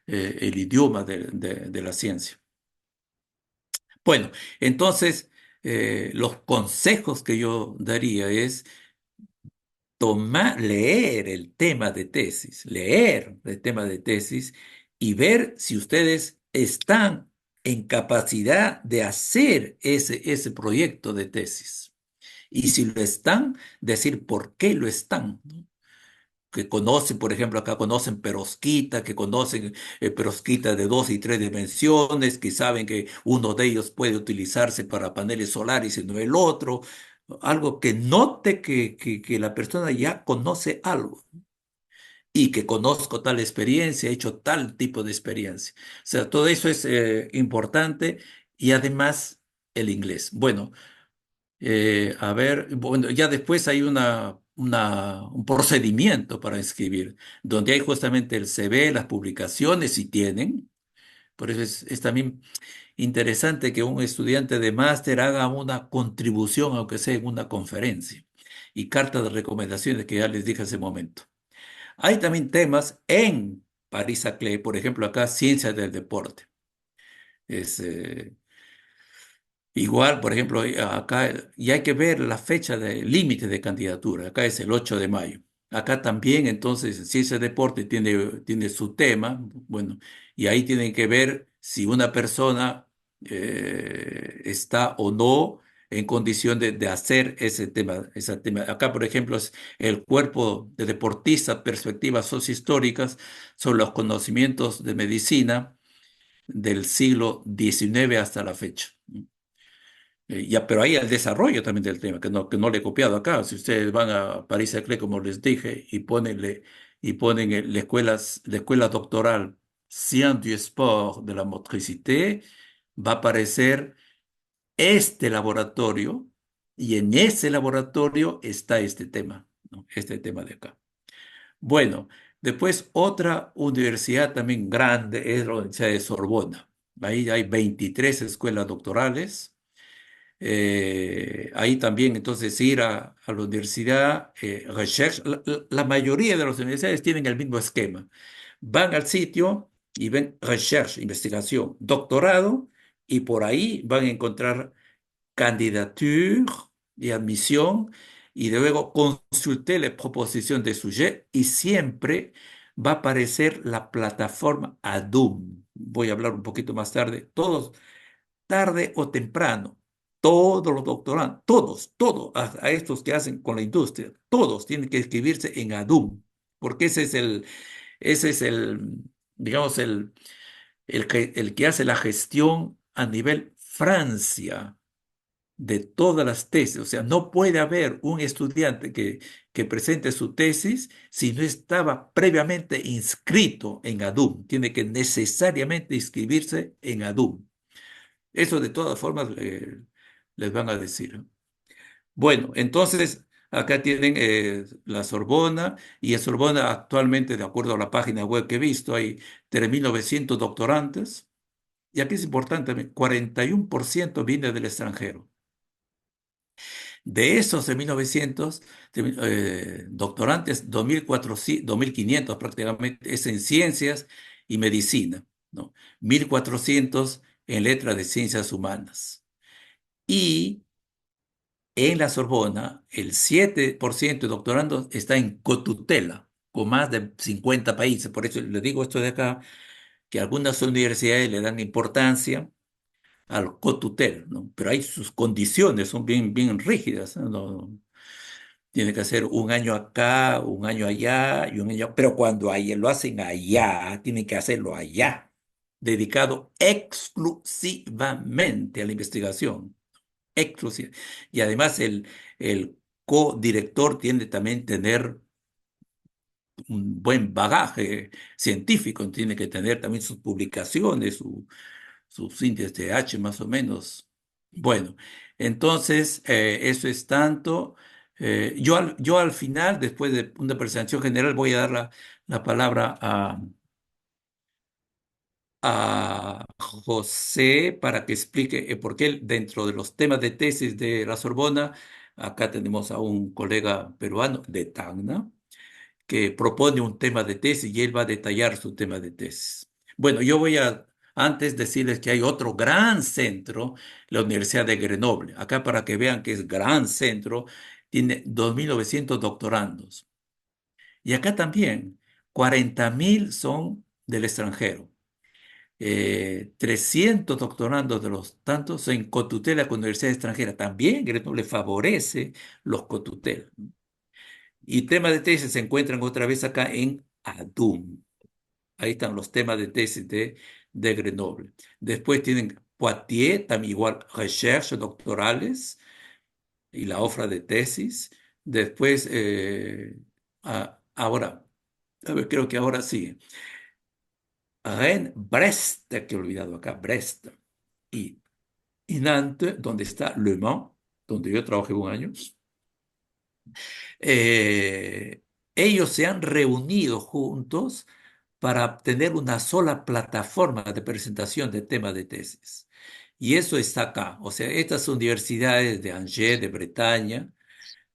el idioma de la ciencia. Bueno, entonces los consejos que yo daría es leer el tema de tesis, leer el tema de tesis y ver si ustedes están en capacidad de hacer ese proyecto de tesis. Y si lo están, decir por qué lo están, ¿no? Que conocen, por ejemplo, acá conocen perovskita, que conocen perovskita de 2 y 3 dimensiones, que saben que uno de ellos puede utilizarse para paneles solares y no el otro. Algo que note que la persona ya conoce algo y que conozco tal experiencia, he hecho tal tipo de experiencia. O sea, todo eso es importante y además el inglés. Bueno. A ver, bueno, ya después hay un procedimiento para escribir, donde hay justamente el CV, las publicaciones, si tienen. Por eso es también interesante que un estudiante de máster haga una contribución, aunque sea en una conferencia, y carta de recomendaciones que ya les dije hace un momento. Hay también temas en París-Saclay, por ejemplo, acá, ciencias del deporte. Es, Igual, por ejemplo, acá, y hay que ver la fecha de límite de candidatura. Acá es el 8 de mayo. Acá también, entonces, si ese deporte tiene su tema, bueno, y ahí tienen que ver si una persona está o no en condición de hacer ese tema, ese tema. Acá, por ejemplo, es el cuerpo de deportistas, perspectivas sociohistóricas sobre los conocimientos de medicina del siglo XIX hasta la fecha. Ya, pero hay el desarrollo también del tema, que no le he copiado acá. Si ustedes van a París-Saclay, como les dije, y ponen la escuela doctoral Sciences du Sport de la Motricité, va a aparecer este laboratorio, y en ese laboratorio está este tema, ¿no? Este tema de acá. Bueno, después otra universidad también grande es la Universidad de Sorbona. Ahí hay 23 escuelas doctorales. Ahí también entonces ir a la universidad, research, la mayoría de las universidades tienen el mismo esquema. Van al sitio y ven research, investigación, doctorado, y por ahí van a encontrar candidature y admisión, y luego consulter la proposición de sujet, y siempre va a aparecer la plataforma ADUM. Voy a hablar un poquito más tarde. Todos, tarde o temprano, todos los doctorandos, todos, a estos que hacen con la industria, todos tienen que escribirse en ADUM, porque ese es el, digamos, el que hace la gestión a nivel Francia de todas las tesis. O sea, no puede haber un estudiante que presente su tesis si no estaba previamente inscrito en ADUM. Tiene que necesariamente inscribirse en ADUM. Eso de todas formas les van a decir. Bueno, entonces acá tienen la Sorbona, y en Sorbona actualmente, de acuerdo a la página web que he visto, hay 3.900 doctorantes. Y aquí es importante, 41% viene del extranjero. De esos de 1900 doctorantes, 2.400, 2.500 prácticamente es en ciencias y medicina, ¿no? 1.400 en letras de ciencias humanas. Y en la Sorbona, el 7% de doctorandos está en cotutela, con más de 50 países. Por eso le digo esto de acá, que algunas universidades le dan importancia al cotutel, ¿no? Pero hay sus condiciones, son bien, bien rígidas, ¿no? Tiene que hacer un año acá, un año allá y un año. Pero cuando ahí lo hacen allá, tienen que hacerlo allá, dedicado exclusivamente a la investigación. Exclusiva. Y además el codirector tiene también tener un buen bagaje científico, tiene que tener también sus publicaciones, sus índices de H más o menos. Bueno, entonces eso es tanto. Yo al final, después de una presentación general, voy a dar la palabra a José para que explique por qué dentro de los temas de tesis de la Sorbona, acá tenemos a un colega peruano de Tacna, que propone un tema de tesis y él va a detallar su tema de tesis. Bueno, yo voy a antes decirles que hay otro gran centro, la Universidad de Grenoble. Acá para que vean que es gran centro, tiene 2.900 doctorandos. Y acá también, 40.000 son del extranjero. 300 doctorandos de los tantos en cotutela con universidades extranjeras. También Grenoble favorece los cotutelas. Y temas de tesis se encuentran otra vez acá en ADUM. Ahí están los temas de tesis de Grenoble. Después tienen Poitiers, también igual recherche doctorales y la ofra de tesis. Después, ahora, a ver, creo que ahora sí. Rennes, Brest, que he olvidado acá, Brest. Y, y Nantes, donde está Le Mans, donde yo trabajé un año. eh, Ellos se han reunido juntos para tener una sola plataforma de presentación de temas de tesis. Y eso está acá. O sea, estas universidades de Angers, de Bretaña,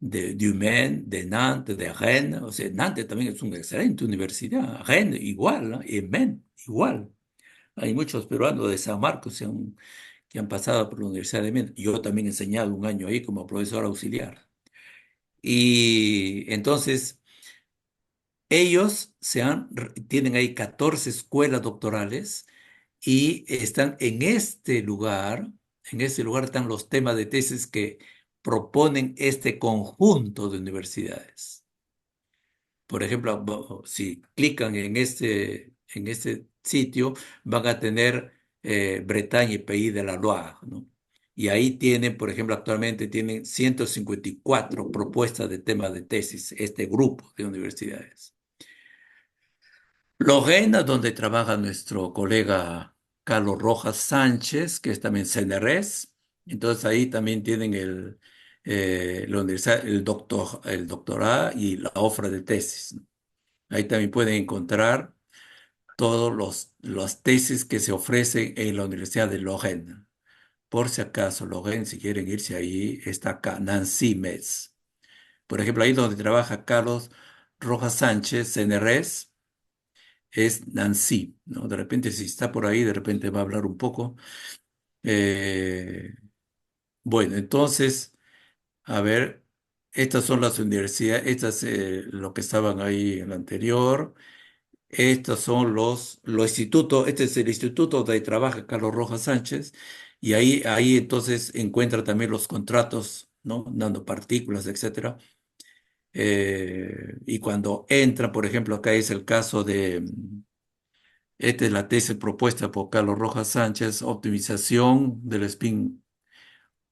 de Dumaine, de Nantes, de Rennes, o sea, Nantes también es una excelente universidad, Rennes igual, ¿no? Y Maine igual. Hay muchos peruanos de San Marcos que han pasado por la Universidad de Maine. Yo también he enseñado un año ahí como profesor auxiliar. Y entonces ellos tienen ahí 14 escuelas doctorales y están en este lugar están los temas de tesis que proponen este conjunto de universidades. Por ejemplo, si clican en este sitio, van a tener Bretaña y Pays de la Loire, ¿no? Y ahí tienen, por ejemplo, actualmente tienen 154 propuestas de temas de tesis, este grupo de universidades. Lorena, donde trabaja nuestro colega Carlos Rojas Sánchez, que es también CNRS. Entonces ahí también tienen la universidad, el doctorado y la ofra de tesis, ¿no? Ahí también pueden encontrar todos las tesis que se ofrecen en la Universidad de Lorena. Por si acaso lo ven, si quieren irse ahí, está acá, Nancy Metz. Por ejemplo, ahí donde trabaja Carlos Rojas Sánchez, CNRS, es Nancy, ¿no? De repente, si está por ahí, de repente va a hablar un poco. Eh, bueno, entonces, a ver, estas son las universidades, estas, lo que estaban ahí en la anterior. Estos son los institutos, este es el instituto donde trabaja Carlos Rojas Sánchez, y ahí entonces encuentra también los contratos, ¿no? Nanopartículas, etcétera. Y cuando entra, por ejemplo, acá es el caso de, esta es la tesis propuesta por Carlos Rojas Sánchez, optimización del spin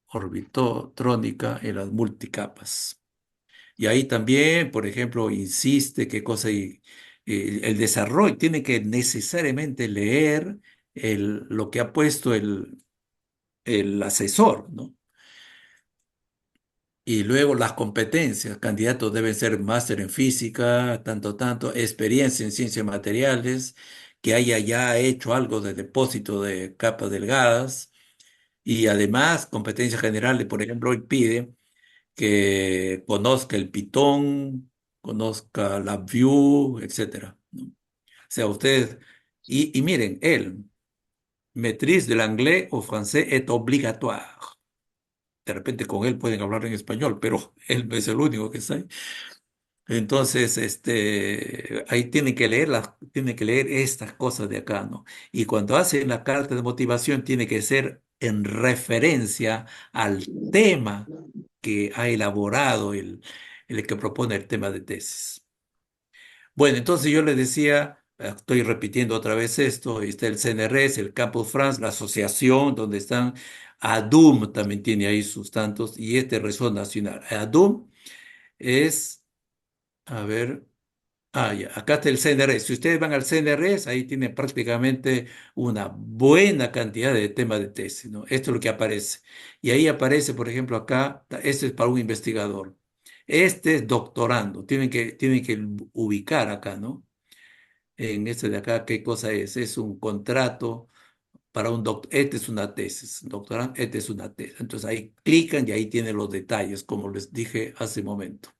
orbitotrónica en las multicapas. Y ahí también, por ejemplo, insiste qué cosa el desarrollo, tiene que necesariamente leer lo que ha puesto el asesor, ¿no? Y luego las competencias, candidatos deben ser máster en física, tanto, experiencia en ciencias materiales, que haya ya hecho algo de depósito de capas delgadas, y además competencias generales, por ejemplo, hoy pide que conozca el Python, conozca la Vue, etcétera, ¿no? O sea, ustedes, y miren, él, maîtrise de l'anglais au français est obligatoire. De repente con él pueden hablar en español, pero él no es el único que está ahí. Entonces, ahí tienen que leer estas cosas de acá, ¿no? Y cuando hacen la carta de motivación, tiene que ser en referencia al tema que ha elaborado el que propone el tema de tesis. Bueno, entonces yo les decía, estoy repitiendo otra vez esto, está el CNRS, el Campus France, la asociación donde están, ADUM también tiene ahí sus tantos, y este Resort Nacional. ADUM es, a ver, ya, acá está el CNRS. Si ustedes van al CNRS, ahí tienen prácticamente una buena cantidad de temas de tesis, ¿no? Esto es lo que aparece. Y ahí aparece, por ejemplo, acá, este es para un investigador. Este es doctorando. Tienen que ubicar acá, ¿no? En este de acá, ¿qué cosa es? Es un contrato para un doctor. Este es una tesis, doctorando, este es una tesis. Entonces ahí clican y ahí tienen los detalles, como les dije hace un momento.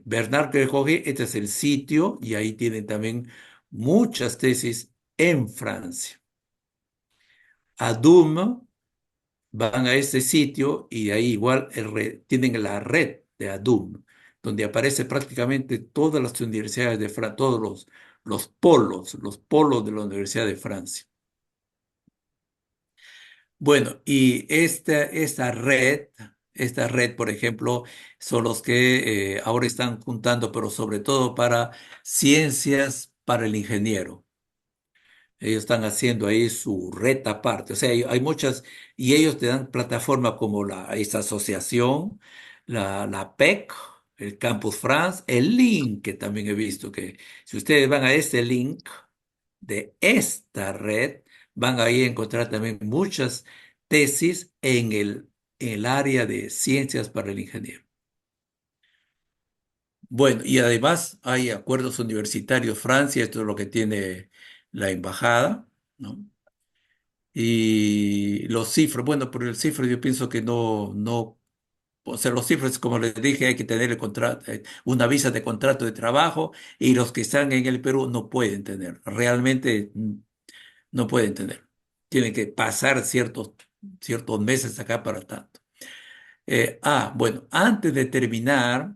Bernard Kerjogi, este es el sitio y ahí tienen también muchas tesis en Francia. ADUM, van a este sitio y ahí igual tienen la red de ADUM, donde aparece prácticamente todas las universidades de Francia, todos los polos de la Universidad de Francia. Bueno, y esta red, por ejemplo, son los que ahora están juntando, pero sobre todo para ciencias para el ingeniero. Ellos están haciendo ahí su red aparte. O sea, hay muchas, y ellos te dan plataforma como esta asociación, la PEC, el Campus France, el link, que también he visto que si ustedes van a este link de esta red, van ahí a encontrar también muchas tesis en el área de ciencias para el ingeniero. Bueno, y además hay acuerdos universitarios Francia, esto es lo que tiene la embajada, ¿no? Y los cifras, bueno, por el cifra yo pienso que no, o sea, los cifras, como les dije, hay que tener el contrato, una visa de contrato de trabajo, y los que están en el Perú no pueden tener, realmente no pueden tener. Tienen que pasar ciertos meses acá para tanto. Bueno, antes de terminar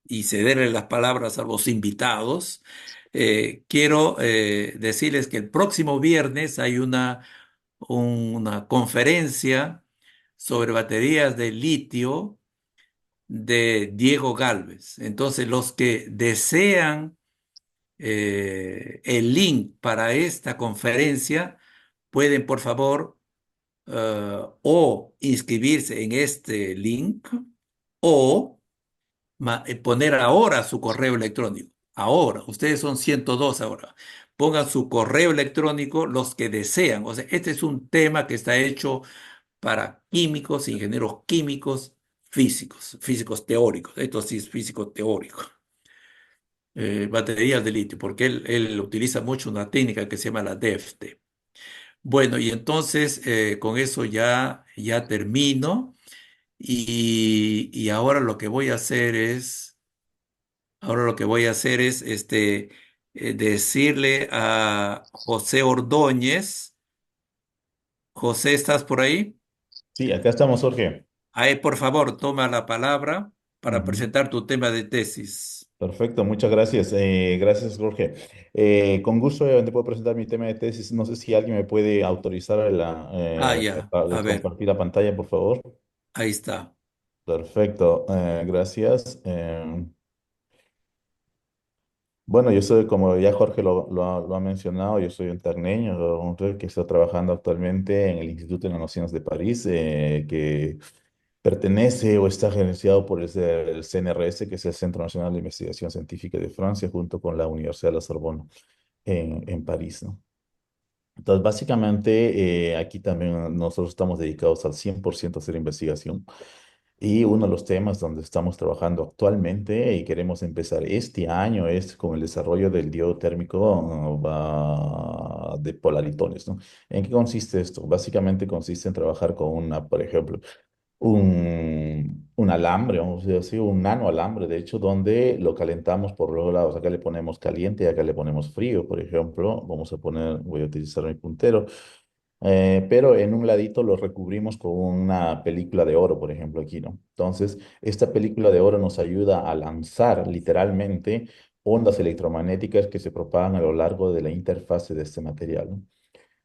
y cederle las palabras a los invitados, quiero decirles que el próximo viernes hay una conferencia sobre baterías de litio de Diego Galvez. Entonces, los que desean el link para esta conferencia, pueden, por favor, o inscribirse en este link o poner ahora su correo electrónico. Ahora, ustedes son 102 ahora. Pongan su correo electrónico los que desean. O sea, este es un tema que está hecho para químicos, ingenieros químicos, físicos teóricos. Esto sí es físico teórico. Baterías de litio, porque él utiliza mucho una técnica que se llama la DEFT. Bueno, y entonces con eso ya termino y ahora lo que voy a hacer es decirle a José Ordóñez. José, ¿estás por ahí? Sí, acá estamos, Jorge. Ahí, por favor, toma la palabra para Ujú. presentar tu tema de tesis. Perfecto, muchas gracias. Gracias, Jorge. Con gusto, te puedo presentar mi tema de tesis. No sé si alguien me puede autorizar Ya, a ver, compartir la pantalla, por favor. ahí está. Perfecto, gracias. Bueno, yo soy, como ya Jorge lo ha mencionado, yo soy un tecneño, un que está trabajando actualmente en el Instituto de las Naciones de París, que pertenece o está gerenciado por el CNRS, que es el Centro Nacional de Investigación Científica de Francia, junto con la Universidad de la Sorbona en París, ¿no? Entonces, básicamente, aquí también nosotros estamos dedicados al 100% a hacer investigación. Y uno de los temas donde estamos trabajando actualmente y queremos empezar este año es con el desarrollo del diodo térmico de polaritones, ¿no? ¿En qué consiste esto? Básicamente consiste en trabajar con por ejemplo, un alambre, vamos a decir así, un nano alambre, de hecho, donde lo calentamos por los lados. Acá le ponemos caliente y acá le ponemos frío, por ejemplo. Voy a utilizar mi puntero, pero en un ladito lo recubrimos con una película de oro, por ejemplo, aquí, ¿no? Entonces, esta película de oro nos ayuda a lanzar literalmente ondas electromagnéticas que se propagan a lo largo de la interfase de este material, ¿no?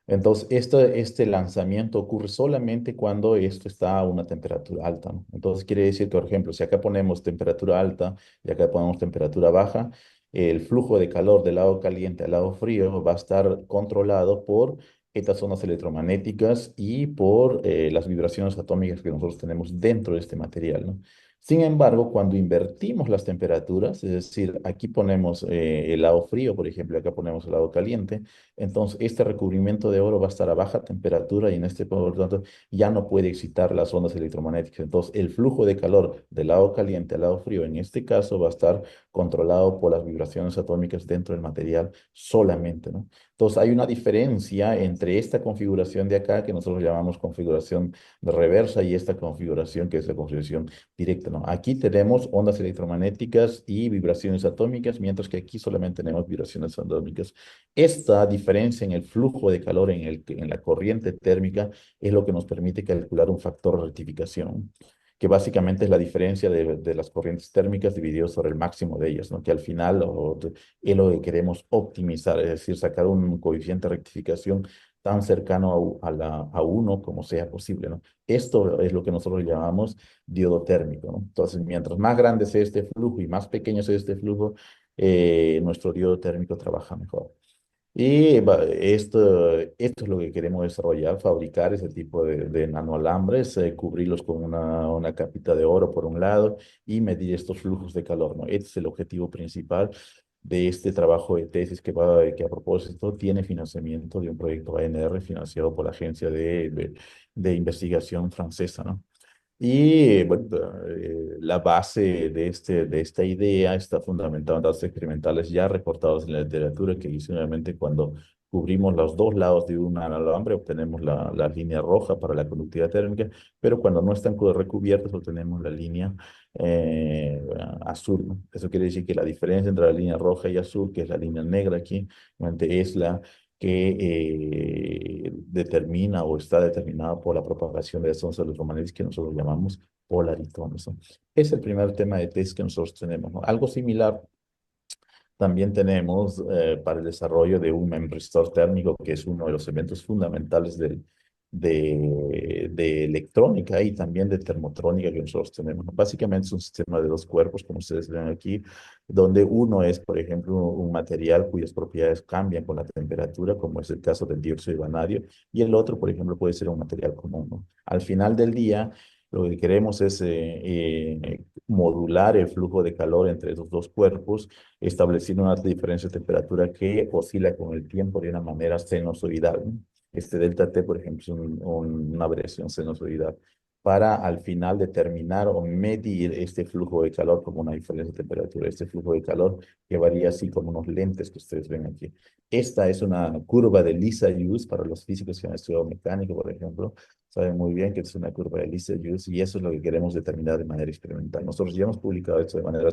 Entonces, este lanzamiento ocurre solamente cuando esto está a una temperatura alta, ¿no? Entonces, quiere decir que, por ejemplo, si acá ponemos temperatura alta y acá ponemos temperatura baja, el flujo de calor del lado caliente al lado frío va a estar controlado por estas zonas electromagnéticas y por las vibraciones atómicas que nosotros tenemos dentro de este material, ¿no? Sin embargo, cuando invertimos las temperaturas, es decir, aquí ponemos el lado frío, por ejemplo, acá ponemos el lado caliente, entonces, este recubrimiento de oro va a estar a baja temperatura y en este, por lo tanto, ya no puede excitar las ondas electromagnéticas. Entonces, el flujo de calor del lado caliente al lado frío, en este caso, va a estar controlado por las vibraciones atómicas dentro del material solamente, ¿no? Entonces, hay una diferencia entre esta configuración de acá, que nosotros llamamos configuración de reversa, y esta configuración que es la configuración directa, ¿no? Aquí tenemos ondas electromagnéticas y vibraciones atómicas, mientras que aquí solamente tenemos vibraciones atómicas. Esta diferencia en el flujo de calor en la corriente térmica es lo que nos permite calcular un factor de rectificación, que básicamente es la diferencia de las corrientes térmicas dividido sobre el máximo de ellas, ¿no? Que al final es lo que queremos optimizar, es decir, sacar un coeficiente de rectificación tan cercano a uno como sea posible, ¿no? Esto es lo que nosotros llamamos diodo térmico, ¿no? Entonces, mientras más grande sea este flujo y más pequeño sea este flujo, nuestro diodo térmico trabaja mejor. Y esto es lo que queremos desarrollar, fabricar ese tipo de nanoalambres, cubrirlos con una capita de oro por un lado y medir estos flujos de calor, ¿no? Este es el objetivo principal de este trabajo de tesis que a propósito tiene financiamiento de un proyecto ANR financiado por la Agencia de Investigación francesa, ¿no? Y bueno, la base de esta idea está fundamentada en datos experimentales ya reportados en la literatura, que dice nuevamente cuando cubrimos los dos lados de un alambre obtenemos la línea roja para la conductividad térmica, pero cuando no están recubiertos obtenemos la línea eh, azul, ¿no? Eso quiere decir que la diferencia entre la línea roja y azul, que es la línea negra aquí, realmente es la que determina o está determinada por la propagación de las ondas electromagnéticas que nosotros llamamos polaritones, ¿no? Es el primer tema de test que nosotros tenemos, ¿no? Algo similar también tenemos para el desarrollo de un memristor térmico, que es uno de los elementos fundamentales de electrónica y también de termotrónica que nosotros tenemos, ¿no? Básicamente es un sistema de dos cuerpos, como ustedes ven aquí, donde uno es, por ejemplo, un material cuyas propiedades cambian con la temperatura, como es el caso del dióxido de vanadio, y el otro, por ejemplo, puede ser un material común, ¿no? Al final del día, lo que queremos es modular el flujo de calor entre esos dos cuerpos, estableciendo una diferencia de temperatura que oscila con el tiempo de una manera sinusoidal, ¿no? Este delta T, por ejemplo, es una variación sinusoidal. para al final determinar o medir este flujo de calor como una diferencia de temperatura, este flujo de calor que varía así como unos lentes que ustedes ven aquí. Esta es una curva de Lisa-Hughes para los físicos que han estudiado mecánica, por ejemplo, saben muy bien que es una curva de Lisa-Hughes y eso es lo que queremos determinar de manera experimental. Nosotros ya hemos publicado esto de manera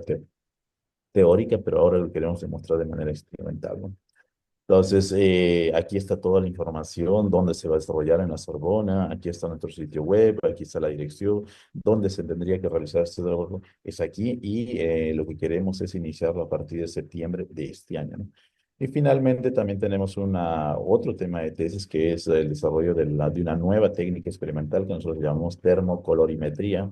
teórica, pero ahora lo queremos demostrar de manera experimental, ¿no? Entonces, aquí está toda la información, dónde se va a desarrollar en la Sorbona, aquí está nuestro sitio web, aquí está la dirección, dónde se tendría que realizar este trabajo, es aquí y lo que queremos es iniciarlo a partir de septiembre de este año, ¿no? Y finalmente también tenemos otro tema de tesis que es el desarrollo de una nueva técnica experimental que nosotros llamamos termocolorimetría,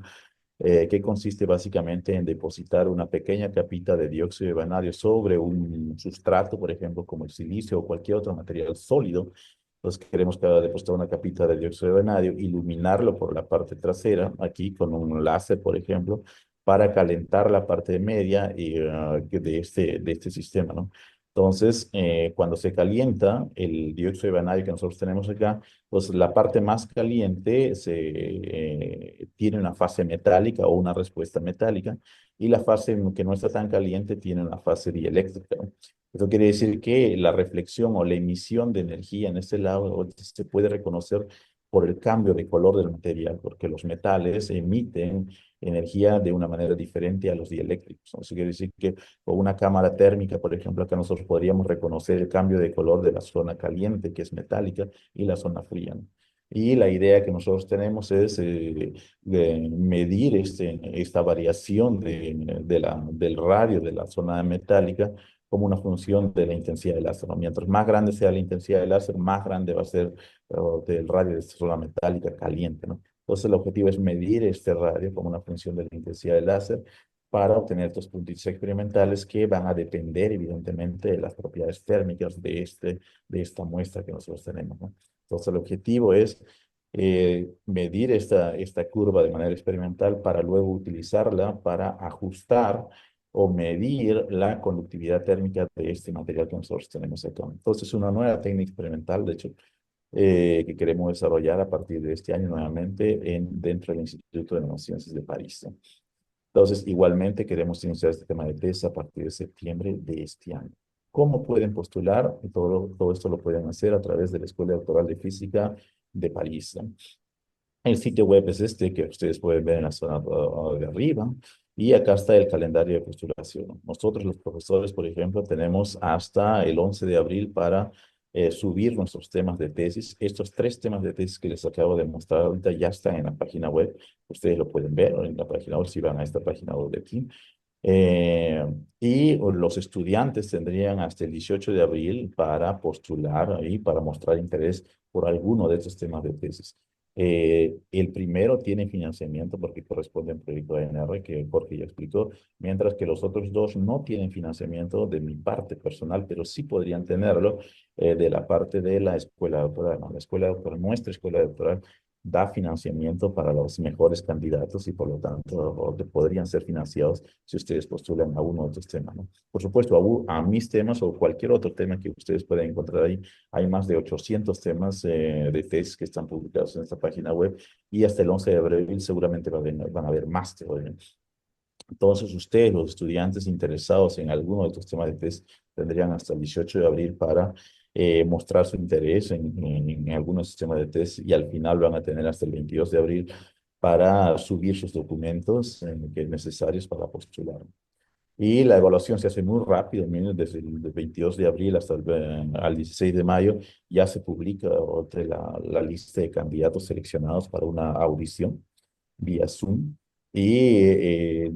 que consiste básicamente en depositar una pequeña capita de dióxido de vanadio sobre un sustrato, por ejemplo, como el silicio o cualquier otro material sólido. Entonces queremos depositar una capita de dióxido de vanadio, iluminarlo por la parte trasera, aquí con un láser, por ejemplo, para calentar la parte media de este sistema, ¿no? Entonces, cuando se calienta el dióxido de vanadio que nosotros tenemos acá, pues la parte más caliente tiene una fase metálica o una respuesta metálica y la fase que no está tan caliente tiene una fase dieléctrica, ¿no? Eso quiere decir que la reflexión o la emisión de energía en este lado se puede reconocer por el cambio de color del material, porque los metales emiten energía de una manera diferente a los dieléctricos, ¿no? Eso quiere decir que con una cámara térmica, por ejemplo, acá nosotros podríamos reconocer el cambio de color de la zona caliente, que es metálica, y la zona fría, ¿no? Y la idea que nosotros tenemos es de medir esta variación del radio de la zona metálica como una función de la intensidad del láser, ¿no? Mientras más grande sea la intensidad del láser, más grande va a ser del radio de esta zona metálica caliente, ¿no? Entonces el objetivo es medir este radio como una función de la intensidad del láser para obtener estos puntitos experimentales que van a depender evidentemente de las propiedades térmicas de esta muestra que nosotros tenemos, ¿no? Entonces el objetivo es medir esta curva de manera experimental para luego utilizarla para ajustar o medir la conductividad térmica de este material que nosotros tenemos acá. Entonces, una nueva técnica experimental, de hecho, que queremos desarrollar a partir de este año nuevamente dentro del Instituto de Neurociencias de París, ¿no? Entonces, igualmente queremos iniciar este tema de tesis a partir de septiembre de este año. ¿Cómo pueden postular? Todo esto lo pueden hacer a través de la Escuela Doctoral de Física de París, ¿no? El sitio web es este que ustedes pueden ver en la zona de arriba. Y acá está el calendario de postulación. Nosotros los profesores, por ejemplo, tenemos hasta el 11 de abril para subir nuestros temas de tesis. Estos 3 temas de tesis que les acabo de mostrar ahorita ya están en la página web. Ustedes lo pueden ver en la página web si van a esta página web de aquí. Eh, y los estudiantes tendrían hasta el 18 de abril para postular y para mostrar interés por alguno de estos temas de tesis. El primero tiene financiamiento porque corresponde a un proyecto de ANR que Jorge ya explicó, mientras que los otros 2 no tienen financiamiento de mi parte personal, pero sí podrían tenerlo de la parte de la escuela doctoral, ¿no? La escuela doctoral, nuestra escuela doctoral da financiamiento para los mejores candidatos y por lo tanto podrían ser financiados si ustedes postulan a uno de estos temas, ¿no? Por supuesto, a mis temas o cualquier otro tema que ustedes puedan encontrar ahí, hay más de 800 temas de tesis que están publicados en esta página web y hasta el 11 de abril seguramente van a haber más todavía. Entonces, ustedes, los estudiantes interesados en alguno de estos temas de tesis, tendrían hasta el 18 de abril para mostrar su interés en algunos sistemas de tesis y al final van a tener hasta el 22 de abril para subir sus documentos que es necesarios para postular. Y la evaluación se hace muy rápido, miren, desde el 22 de abril hasta al 16 de mayo ya se publica la lista de candidatos seleccionados para una audición vía Zoom. Y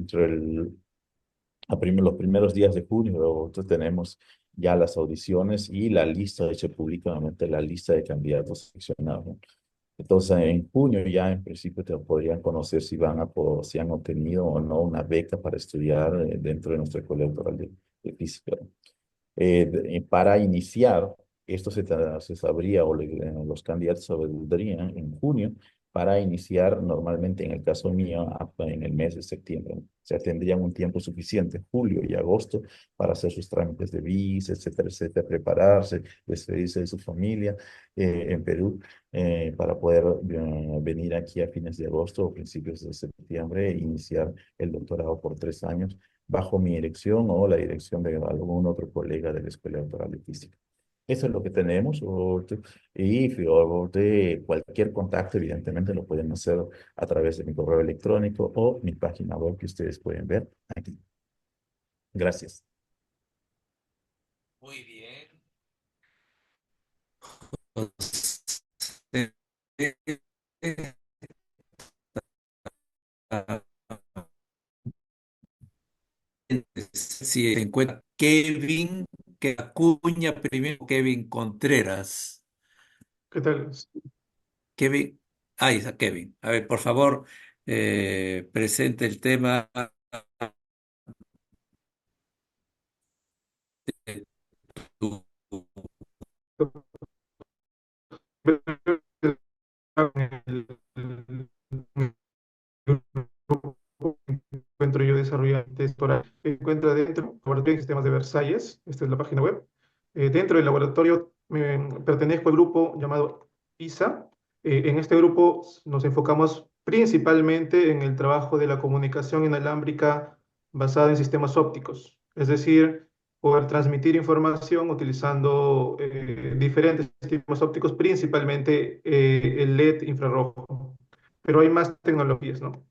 los primeros días de junio nosotros tenemos ya las audiciones y la lista, de hecho públicamente la lista de candidatos seleccionados, ¿no? Entonces, en junio ya en principio te podrían conocer si han obtenido o no una beca para estudiar dentro de nuestra escuela electoral de física. Para iniciar, esto se sabría o los candidatos se saldrían en junio para iniciar normalmente, en el caso mío, en el mes de septiembre. O sea, tendrían un tiempo suficiente, julio y agosto, para hacer sus trámites de visa, etcétera, etcétera, prepararse, despedirse de su familia en Perú, para poder venir aquí a fines de agosto o principios de septiembre e iniciar el doctorado por 3 años bajo mi dirección o la dirección de algún otro colega de la Escuela Doctoral de Física. Eso es lo que tenemos. Y de cualquier contacto, evidentemente, lo pueden hacer a través de mi correo electrónico o mi página web que ustedes pueden ver aquí. Gracias. Muy bien. Si se encuentra Kevin, que Acuña primero, Kevin Contreras. ¿Qué tal? Kevin, ahí está Kevin. A ver, por favor, presente el tema de tu Encuentro yo desarrollante explorar. Encuentra dentro, Laboratorio de Sistemas de Versalles, esta es la página web. Dentro del laboratorio pertenezco al grupo llamado ISA. En este grupo nos enfocamos principalmente en el trabajo de la comunicación inalámbrica basada en sistemas ópticos, es decir, poder transmitir información utilizando diferentes sistemas ópticos, principalmente el LED infrarrojo. Pero hay más tecnologías, ¿no?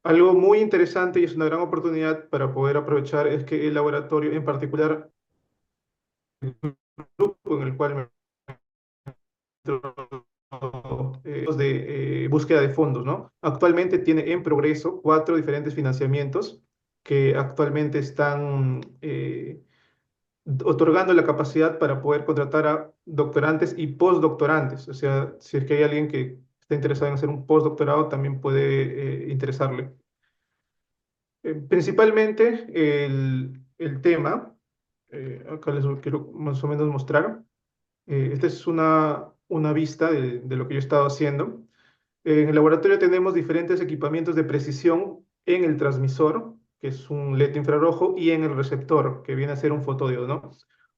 Algo muy interesante y es una gran oportunidad para poder aprovechar es que el laboratorio, en particular el grupo en el cual me encuentro, de búsqueda de fondos, ¿no? Actualmente tiene en progreso 4 diferentes financiamientos que actualmente están otorgando la capacidad para poder contratar a doctorantes y postdoctorantes. O sea, si es que hay alguien que está interesado en hacer un postdoctorado, también puede interesarle. Principalmente el tema, acá les quiero más o menos mostrar. Esta es una vista de lo que yo he estado haciendo. En el laboratorio tenemos diferentes equipamientos de precisión en el transmisor, que es un LED infrarrojo, y en el receptor, que viene a ser un fotodiodo, ¿no?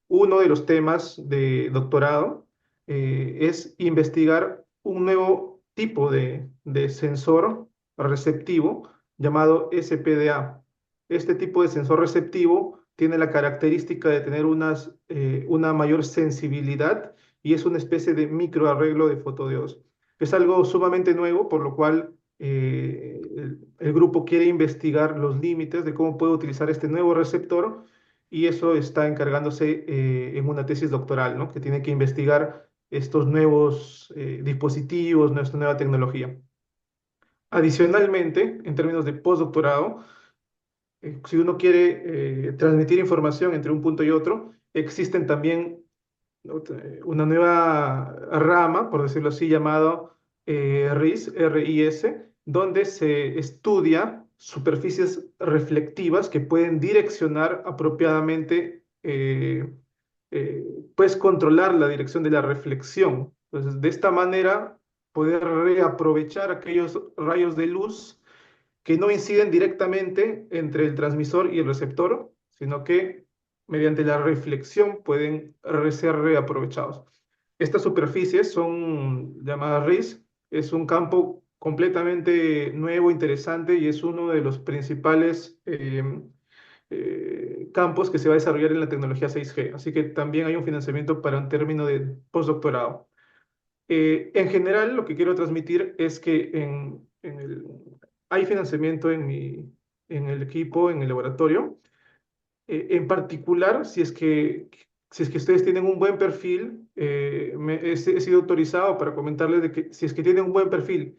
Uno de los temas de doctorado es investigar un nuevo tipo de sensor receptivo llamado SPDA. Este tipo de sensor receptivo tiene la característica de tener una mayor sensibilidad y es una especie de microarreglo de fotodiodos. Es algo sumamente nuevo, por lo cual el grupo quiere investigar los límites de cómo puede utilizar este nuevo receptor y eso está encargándose en una tesis doctoral, ¿no? Que tiene que investigar estos nuevos dispositivos, nuestra nueva tecnología. Adicionalmente, en términos de postdoctorado, si uno quiere transmitir información entre un punto y otro, existen también una nueva rama, por decirlo así, llamado RIS, donde se estudia superficies reflectivas que pueden direccionar apropiadamente, pues controlar la dirección de la reflexión. Entonces, de esta manera, poder reaprovechar aquellos rayos de luz que no inciden directamente entre el transmisor y el receptor, sino que mediante la reflexión pueden ser reaprovechados. Estas superficies son llamadas RIS, es un campo completamente nuevo, interesante y es uno de los principales campos que se va a desarrollar en la tecnología 6G. Así que también hay un financiamiento para un término de postdoctorado. En general, lo que quiero transmitir es que hay financiamiento en el equipo, en el laboratorio. En particular, si es que ustedes tienen un buen perfil, he sido autorizado para comentarles de que si es que tienen un buen perfil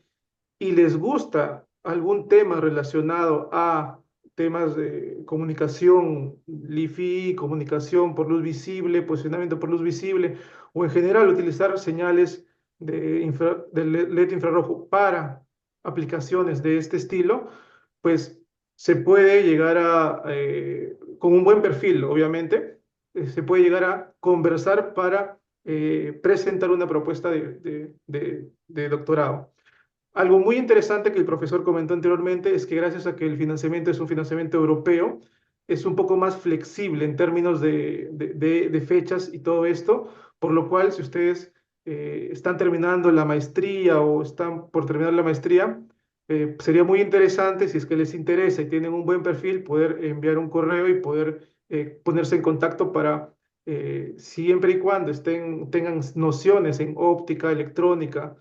y les gusta algún tema relacionado a temas de comunicación, LiFi, comunicación por luz visible, posicionamiento por luz visible, o en general utilizar señales de LED infrarrojo para aplicaciones de este estilo, pues se puede llegar con un buen perfil, obviamente, se puede llegar a conversar para presentar una propuesta de doctorado. Algo muy interesante que el profesor comentó anteriormente es que gracias a que el financiamiento es un financiamiento europeo, es un poco más flexible en términos de fechas y todo esto, por lo cual si ustedes están terminando la maestría o están por terminar la maestría, sería muy interesante, si es que les interesa y tienen un buen perfil, poder enviar un correo y poder ponerse en contacto para, siempre y cuando tengan nociones en óptica, electrónica,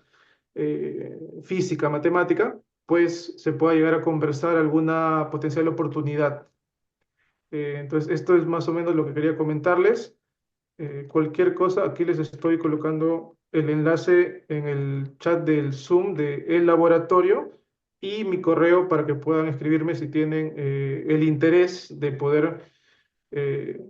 física, matemática, pues se pueda llegar a conversar alguna potencial oportunidad. Entonces, esto es más o menos lo que quería comentarles. Cualquier cosa, aquí les estoy colocando el enlace en el chat del Zoom de el laboratorio y mi correo para que puedan escribirme si tienen el interés de poder eh,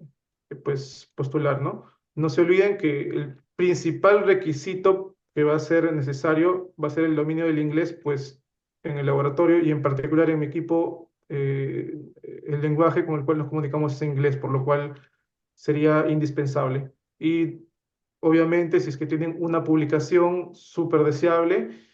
pues postular, ¿no? No se olviden que el principal requisito que va a ser necesario va a ser el dominio del inglés, pues en el laboratorio y en particular en mi equipo, el lenguaje con el cual nos comunicamos es inglés, por lo cual sería indispensable. Y obviamente, si es que tienen una publicación súper deseable,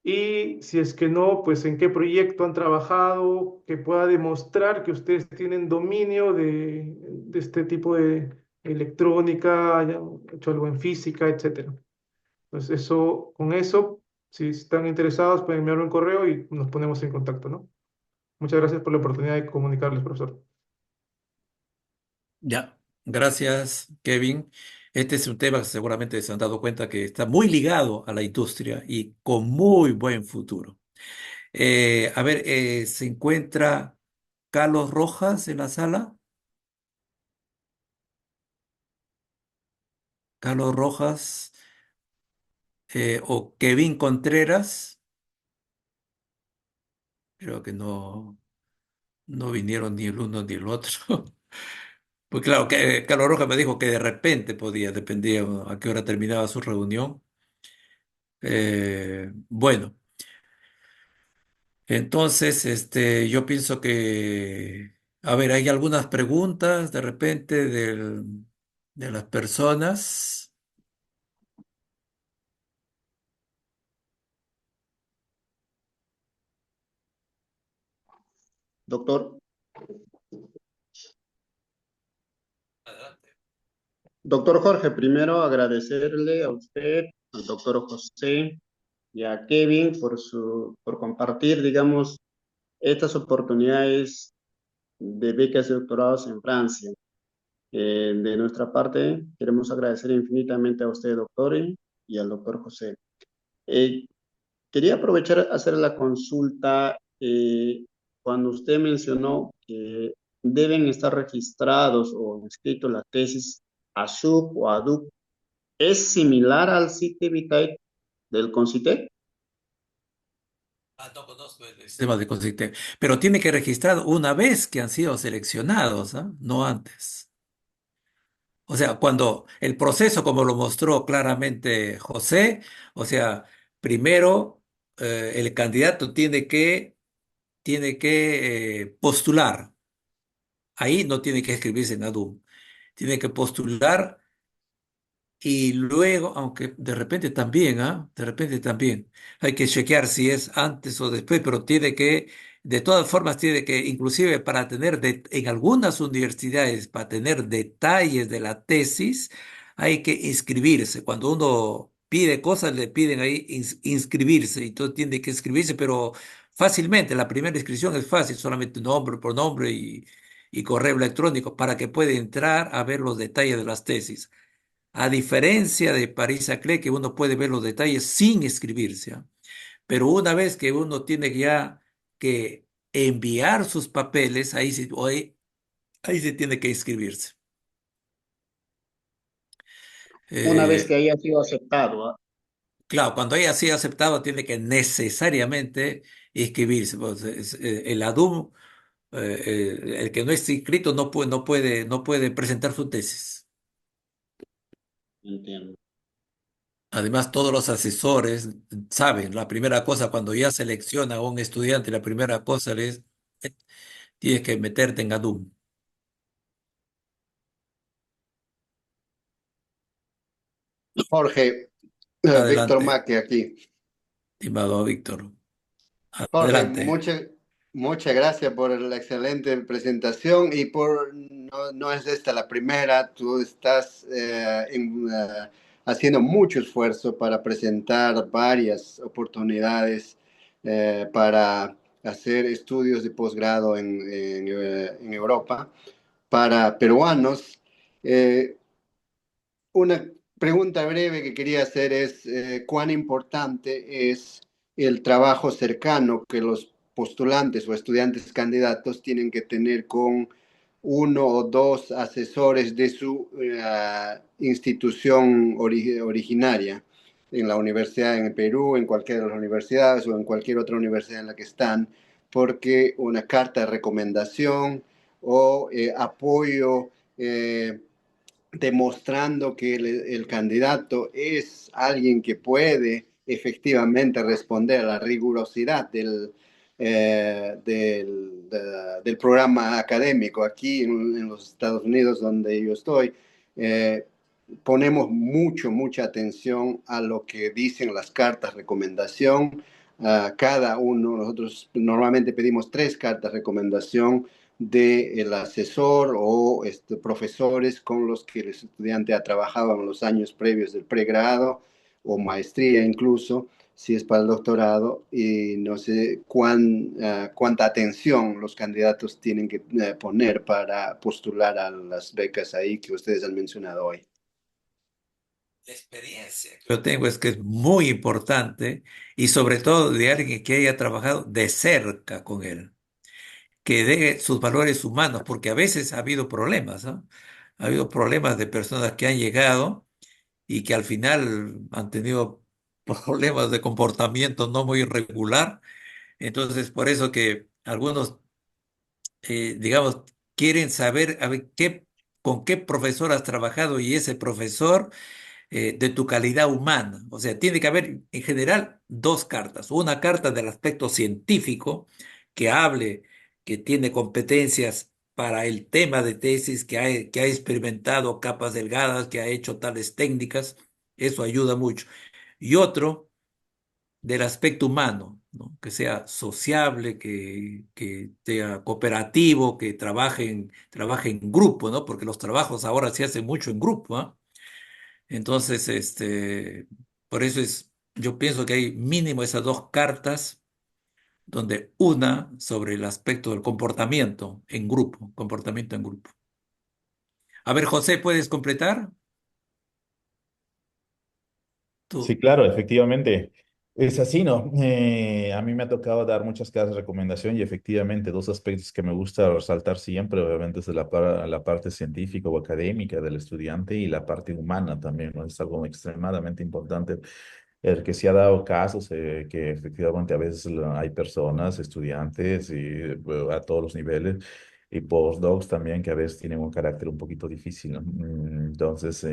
y si es que no, pues en qué proyecto han trabajado que pueda demostrar que ustedes tienen dominio de este tipo de electrónica, hayan hecho algo en física, etcétera. Entonces, eso, con eso, si están interesados, pueden enviarme un correo y nos ponemos en contacto, ¿no? Muchas gracias por la oportunidad de comunicarles, profesor. Ya, gracias, Kevin. Este es un tema que seguramente se han dado cuenta que está muy ligado a la industria y con muy buen futuro. A ver, ¿se encuentra Carlos Rojas en la sala? Carlos Rojas o Kevin Contreras. Creo que no vinieron ni el uno ni el otro. Pues claro, que Carlos Rojas me dijo que de repente podía, dependía a qué hora terminaba su reunión. Bueno, entonces yo pienso que, a ver, hay algunas preguntas de repente de las personas. Doctor, Adelante. doctor Jorge, primero agradecerle a usted, al doctor José y a Kevin por compartir, digamos, estas oportunidades de becas de doctorados en Francia. De nuestra parte, queremos agradecer infinitamente a usted, doctor, y al doctor José. Eh, Quería aprovechar a hacer la consulta cuando usted mencionó que deben estar registrados o inscritos la tesis ASUP o ADUC. ¿Es similar al CITE Vitae del CONCITEC? No conozco el sistema de Consiste, pero tiene que registrar una vez que han sido seleccionados, ¿ah? No antes. O sea, cuando el proceso, como lo mostró claramente José, o sea, primero el candidato tiene que postular. Ahí no tiene que escribirse en ADUM. Tiene que postular y luego, aunque de repente también, ¿ah? De repente también, hay que chequear si es antes o después, pero de todas formas, tiene que, inclusive en algunas universidades, para tener detalles de la tesis, hay que inscribirse. Cuando uno pide cosas, le piden ahí inscribirse, y todo tiene que inscribirse, pero fácilmente, la primera inscripción es fácil, solamente nombre por nombre y correo electrónico, para que pueda entrar a ver los detalles de las tesis. A diferencia de París-Saclay, que uno puede ver los detalles sin escribirse, ¿ah? Pero una vez que uno tiene ya que enviar sus papeles, ahí sí tiene que inscribirse. Una vez que Eh, haya sido aceptado, ¿ah? claro, cuando haya sido aceptado, tiene que necesariamente inscribirse. Pues, el ADUM, el que no está inscrito no puede presentar su tesis. Entiendo. Además, todos los asesores saben, la primera cosa cuando ya selecciona a un estudiante, la primera cosa es, eh, tienes que meterte en Adum. Jorge, Víctor Adelante, Maque aquí. estimado Víctor. Jorge, Adelante. muchas gracias por la excelente presentación y no es esta la primera, tú estás haciendo mucho esfuerzo para presentar varias oportunidades para hacer estudios de posgrado en Europa para peruanos. Eh, una pregunta breve que quería hacer es, ¿cuán importante es el trabajo cercano que los postulantes o estudiantes candidatos tienen que tener con uno o dos asesores de su institución originaria en la universidad en el Perú, en cualquiera de las universidades o en cualquier otra universidad en la que están, porque una carta de recomendación o apoyo demostrando que el candidato es alguien que puede efectivamente responder a la rigurosidad del programa académico. Aquí en los Estados Unidos, donde yo estoy, ponemos mucha atención a lo que dicen las cartas recomendación. Cada uno, nosotros normalmente pedimos 3 cartas recomendación del asesor o profesores con los que el estudiante ha trabajado en los años previos del pregrado o maestría incluso, si es para el doctorado, y no sé cuánta atención los candidatos tienen que poner para postular a las becas ahí que ustedes han mencionado hoy. La experiencia que yo tengo es que es muy importante y sobre todo de alguien que haya trabajado de cerca con él, que dé sus valores humanos, porque a veces ha habido problemas, ¿no? Ha habido problemas de personas que han llegado y que al final han tenido problemas de comportamiento no muy regular. Entonces, por eso que algunos, digamos, quieren saber a ver, con qué profesor has trabajado y ese profesor de tu calidad humana. O sea, tiene que haber en general 2 cartas. Una carta del aspecto científico que hable, que tiene competencias para el tema de tesis, que ha experimentado capas delgadas, que ha hecho tales técnicas. Eso ayuda mucho. Y otro del aspecto humano, ¿no? Que sea sociable, que sea cooperativo, que trabaje en grupo, ¿no? Porque los trabajos ahora se hacen mucho en grupo, ¿ah? Entonces, por eso yo pienso que hay mínimo esas 2 cartas, donde una sobre el aspecto del comportamiento en grupo. A ver, José, ¿puedes completar? Sí, Tú. claro, efectivamente. Es así, ¿no? A mí me ha tocado dar muchas clases de recomendación y efectivamente 2 aspectos que me gusta resaltar siempre, obviamente, es la parte científica o académica del estudiante y la parte humana también, ¿no? Es algo extremadamente importante. El que se ha dado casos que efectivamente a veces hay personas, estudiantes y a todos los niveles y postdocs también que a veces tienen un carácter un poquito difícil, ¿no? Entonces,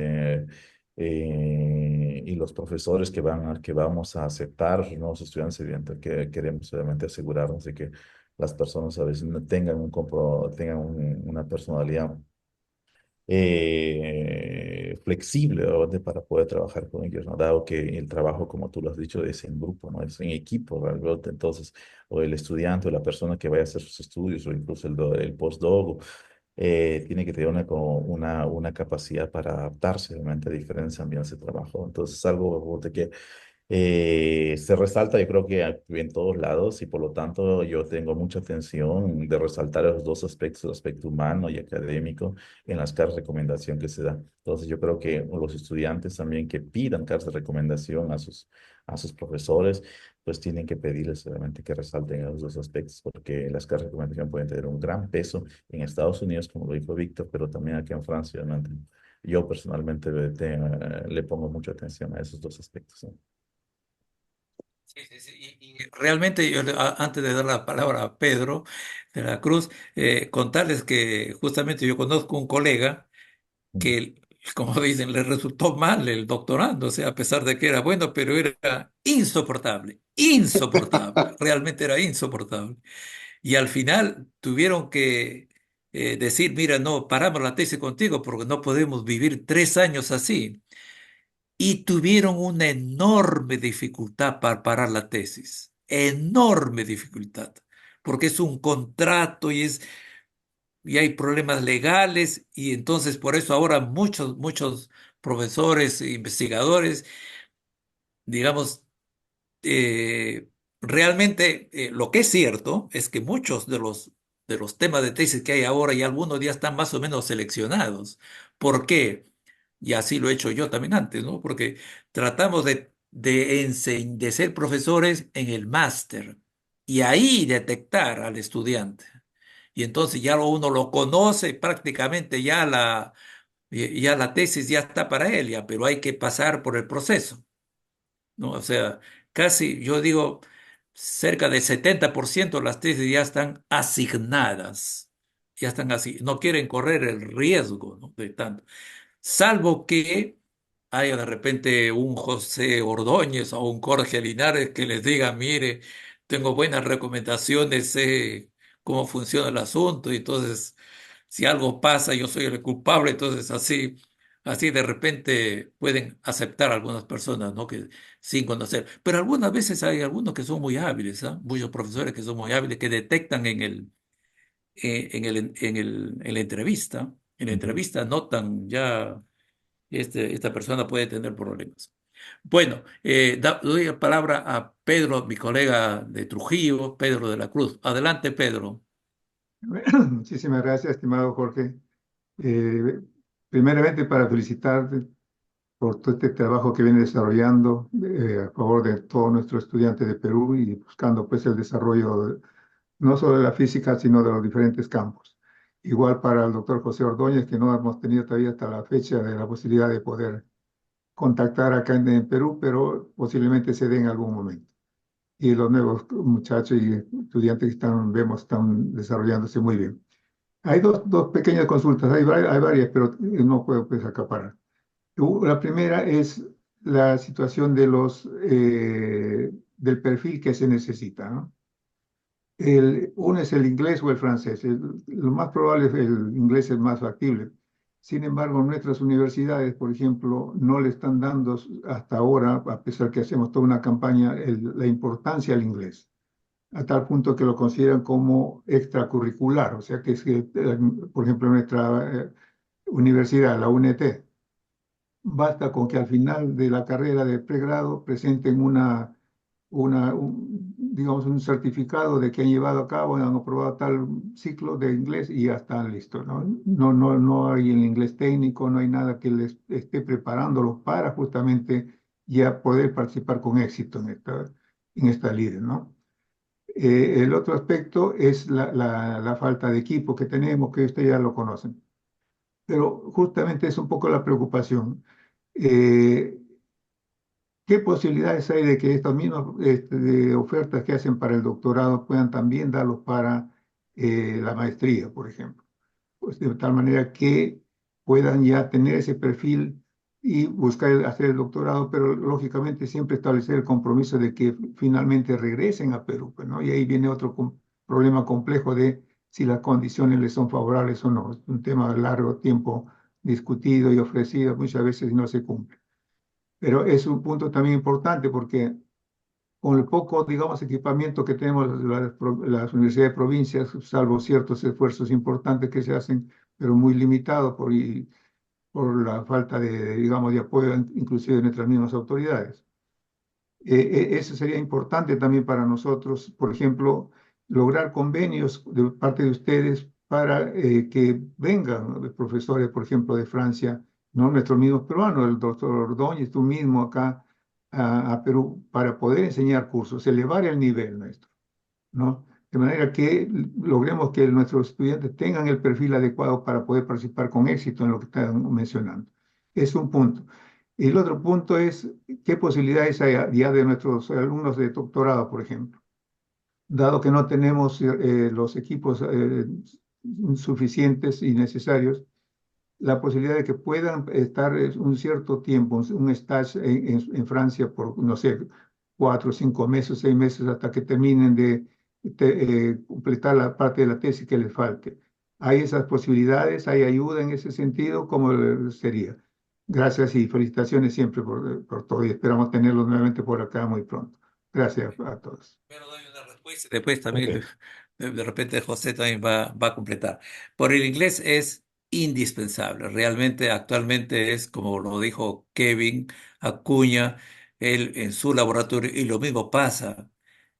y los profesores que vamos a aceptar, nuevos estudiantes, evidentemente, que queremos obviamente asegurarnos de que las personas a veces no tengan tengan una personalidad flexible, ¿verdad? Para poder trabajar con ellos, ¿no? Dado que el trabajo, como tú lo has dicho, es en grupo, ¿no? Es en equipo, ¿verdad? Entonces, o el estudiante o la persona que vaya a hacer sus estudios o incluso el postdoc, tiene que tener una capacidad para adaptarse, obviamente, a diferentes ambientes de trabajo. Entonces, es algo de que se resalta, yo creo que en todos lados y por lo tanto yo tengo mucha atención de resaltar los 2 aspectos, el aspecto humano y académico en las cartas de recomendación que se dan. Entonces yo creo que los estudiantes también que pidan cartas de recomendación a sus profesores, pues tienen que pedirles obviamente que resalten esos 2 aspectos porque las cartas de recomendación pueden tener un gran peso en Estados Unidos, como lo dijo Víctor, pero también aquí en Francia, obviamente. Yo personalmente le pongo mucha atención a esos 2 aspectos, ¿no? Sí, sí, sí. Y realmente antes de dar la palabra a Pedro de la Cruz, contarles que justamente yo conozco un colega que, como dicen, le resultó mal el doctorando, o sea, a pesar de que era bueno, pero era insoportable, insoportable, realmente era insoportable. Y al final tuvieron que decir, mira, no, paramos la tesis contigo porque no podemos vivir 3 años así. y tuvieron una enorme dificultad para parar la tesis, enorme dificultad, porque es un contrato y hay problemas legales y entonces por eso ahora muchos profesores e investigadores, digamos, realmente lo que es cierto es que muchos de los temas de tesis que hay ahora y algunos ya están más o menos seleccionados. ¿Por qué? Y así lo he hecho yo también antes, ¿no? Porque tratamos de ser profesores en el máster y ahí detectar al estudiante. Y entonces ya uno lo conoce prácticamente, ya la tesis ya está para él, ya, pero hay que pasar por el proceso, ¿no? O sea, casi, yo digo, cerca del 70% de las tesis ya están asignadas, ya están así, no quieren correr el riesgo, ¿no? De tanto, salvo que haya de repente un José Ordóñez o un Jorge Linares que les diga, mire, tengo buenas recomendaciones, sé cómo funciona el asunto, y entonces si algo pasa, yo soy el culpable, entonces así de repente pueden aceptar algunas personas, ¿no? Que sin conocer. Pero algunas veces hay algunos que son muy hábiles, ¿ah? Muchos profesores que son muy hábiles, que detectan en la entrevista, Ujú. notan ya, esta persona puede tener problemas. Bueno, doy la palabra a Pedro, mi colega de Trujillo, Pedro de la Cruz. Adelante, Pedro. Muchísimas gracias, estimado Jorge. Eh, Primeramente, para felicitarte por todo este trabajo que viene desarrollando a favor de todos nuestros estudiantes de Perú y buscando pues el desarrollo no solo de la física, sino de los diferentes campos. Igual para el doctor José Ordóñez, que no hemos tenido todavía hasta la fecha de la posibilidad de poder contactar acá en Perú, pero posiblemente se dé en algún momento. Y los nuevos muchachos y estudiantes que vemos están desarrollándose muy bien. Hay dos pequeñas consultas, hay varias, pero no puedo pues acaparar. La primera es la situación del perfil que se necesita, ¿no? Uno es el inglés o el francés. Lo más probable es el inglés es más factible. Sin embargo, nuestras universidades, por ejemplo, no le están dando hasta ahora, a pesar que hacemos toda una campaña, la importancia al inglés, a tal punto que lo consideran como extracurricular. O sea, por ejemplo, nuestra universidad, la UNT, basta con que al final de la carrera de pregrado presenten digamos, un certificado de que han llevado a cabo, han aprobado tal ciclo de inglés y ya están listos, ¿no? No hay el inglés técnico, no hay nada que les esté preparándolos para justamente ya poder participar con éxito en esta línea, ¿no? El otro aspecto es la falta de equipo que tenemos, que ustedes ya lo conocen. Pero justamente es un poco la preocupación. Eh, ¿Qué posibilidades hay de que estas mismas de ofertas que hacen para el doctorado puedan también darlos para la maestría, por ejemplo? Pues de tal manera que puedan ya tener ese perfil y buscar hacer el doctorado, pero lógicamente siempre establecer el compromiso de que finalmente regresen a Perú, pues, ¿no? Y ahí viene otro problema complejo de si las condiciones les son favorables o no. Es un tema de largo tiempo discutido y ofrecido, muchas veces no se cumple. Pero es un punto también importante porque con el poco, digamos, equipamiento que tenemos las universidades de provincias, salvo ciertos esfuerzos importantes que se hacen, pero muy limitados por la falta digamos, de apoyo inclusive de nuestras mismas autoridades. Eso sería importante también para nosotros, por ejemplo, lograr convenios de parte de ustedes para que vengan profesores, por ejemplo, de Francia, no nuestros mismos peruanos, el doctor Ordóñez, tú mismo acá a Perú, para poder enseñar cursos, elevar el nivel nuestro, ¿no? De manera que logremos que nuestros estudiantes tengan el perfil adecuado para poder participar con éxito en lo que están mencionando. Es un punto. Y el otro punto es qué posibilidades hay ya de nuestros alumnos de doctorado, por ejemplo. Dado que no tenemos los equipos suficientes y necesarios, la posibilidad de que puedan estar un cierto tiempo, un stage en Francia por, no sé, 4, 5 meses, 6 meses, hasta que terminen de completar la parte de la tesis que les falte. ¿Hay esas posibilidades? ¿Hay ayuda en ese sentido? ¿Cómo sería? Gracias y felicitaciones siempre por todo y esperamos tenerlos nuevamente por acá muy pronto. Gracias a todos. Primero doy una respuesta y después Ok. también de repente José también va a completar. Por el inglés es indispensable. Realmente actualmente es, como lo dijo Kevin Acuña, él en su laboratorio, y lo mismo pasa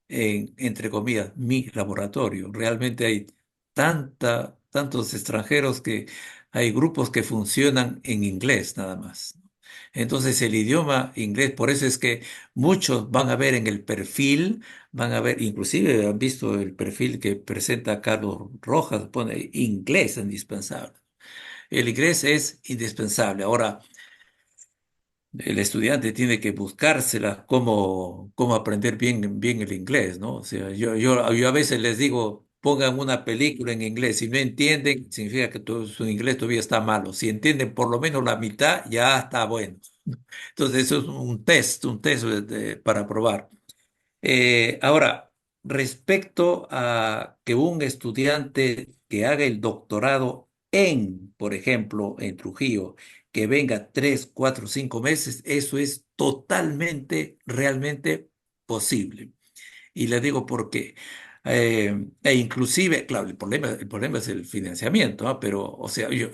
en, entre comillas, mi laboratorio. Realmente hay tantos extranjeros que hay grupos que funcionan en inglés nada más. Entonces el idioma inglés, por eso es que muchos van a ver en el perfil, van a ver, inclusive han visto el perfil que presenta Carlos Rojas, pone inglés indispensable. El inglés es indispensable. Ahora, el estudiante tiene que buscársela cómo aprender bien el inglés, ¿no? O sea, yo a veces les digo, pongan una película en inglés. Si no entienden, significa que su inglés todavía está malo. Si entienden por lo menos la mitad, ya está bueno. Entonces, eso es un test para probar. Ahora, respecto a que un estudiante que haga el doctorado en, por ejemplo, en Trujillo, que venga 3, 4, 5 meses, eso es totalmente, realmente posible. Y le digo por qué. E inclusive, claro, el problema es el financiamiento, ¿ah? Pero, o sea, yo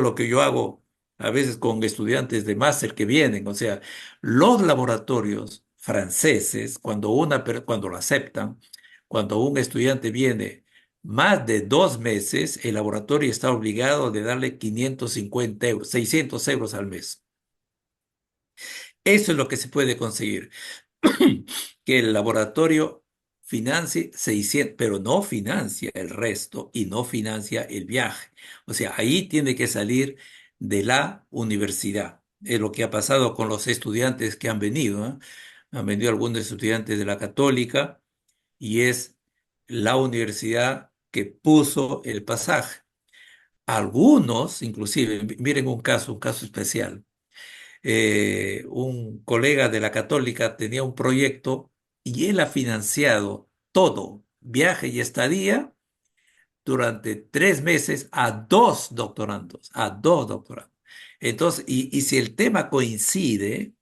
lo que yo hago a veces con estudiantes de máster que vienen, o sea, los laboratorios franceses, cuando lo aceptan, cuando un estudiante viene más de 2 meses, el laboratorio está obligado de darle 550 euros, 600 euros al mes. Eso es lo que se puede conseguir. Que el laboratorio financie 600, pero no financia el resto y no financia el viaje. O sea, ahí tiene que salir de la universidad. Es lo que ha pasado con los estudiantes que han venido, ¿eh? Han venido algunos estudiantes de la Católica y es la universidad que puso el pasaje. Algunos, inclusive, miren un caso especial. Un colega de la Católica tenía un proyecto y él ha financiado todo, viaje y estadía, durante 3 meses a dos doctorandos. Entonces, y si el tema coincide,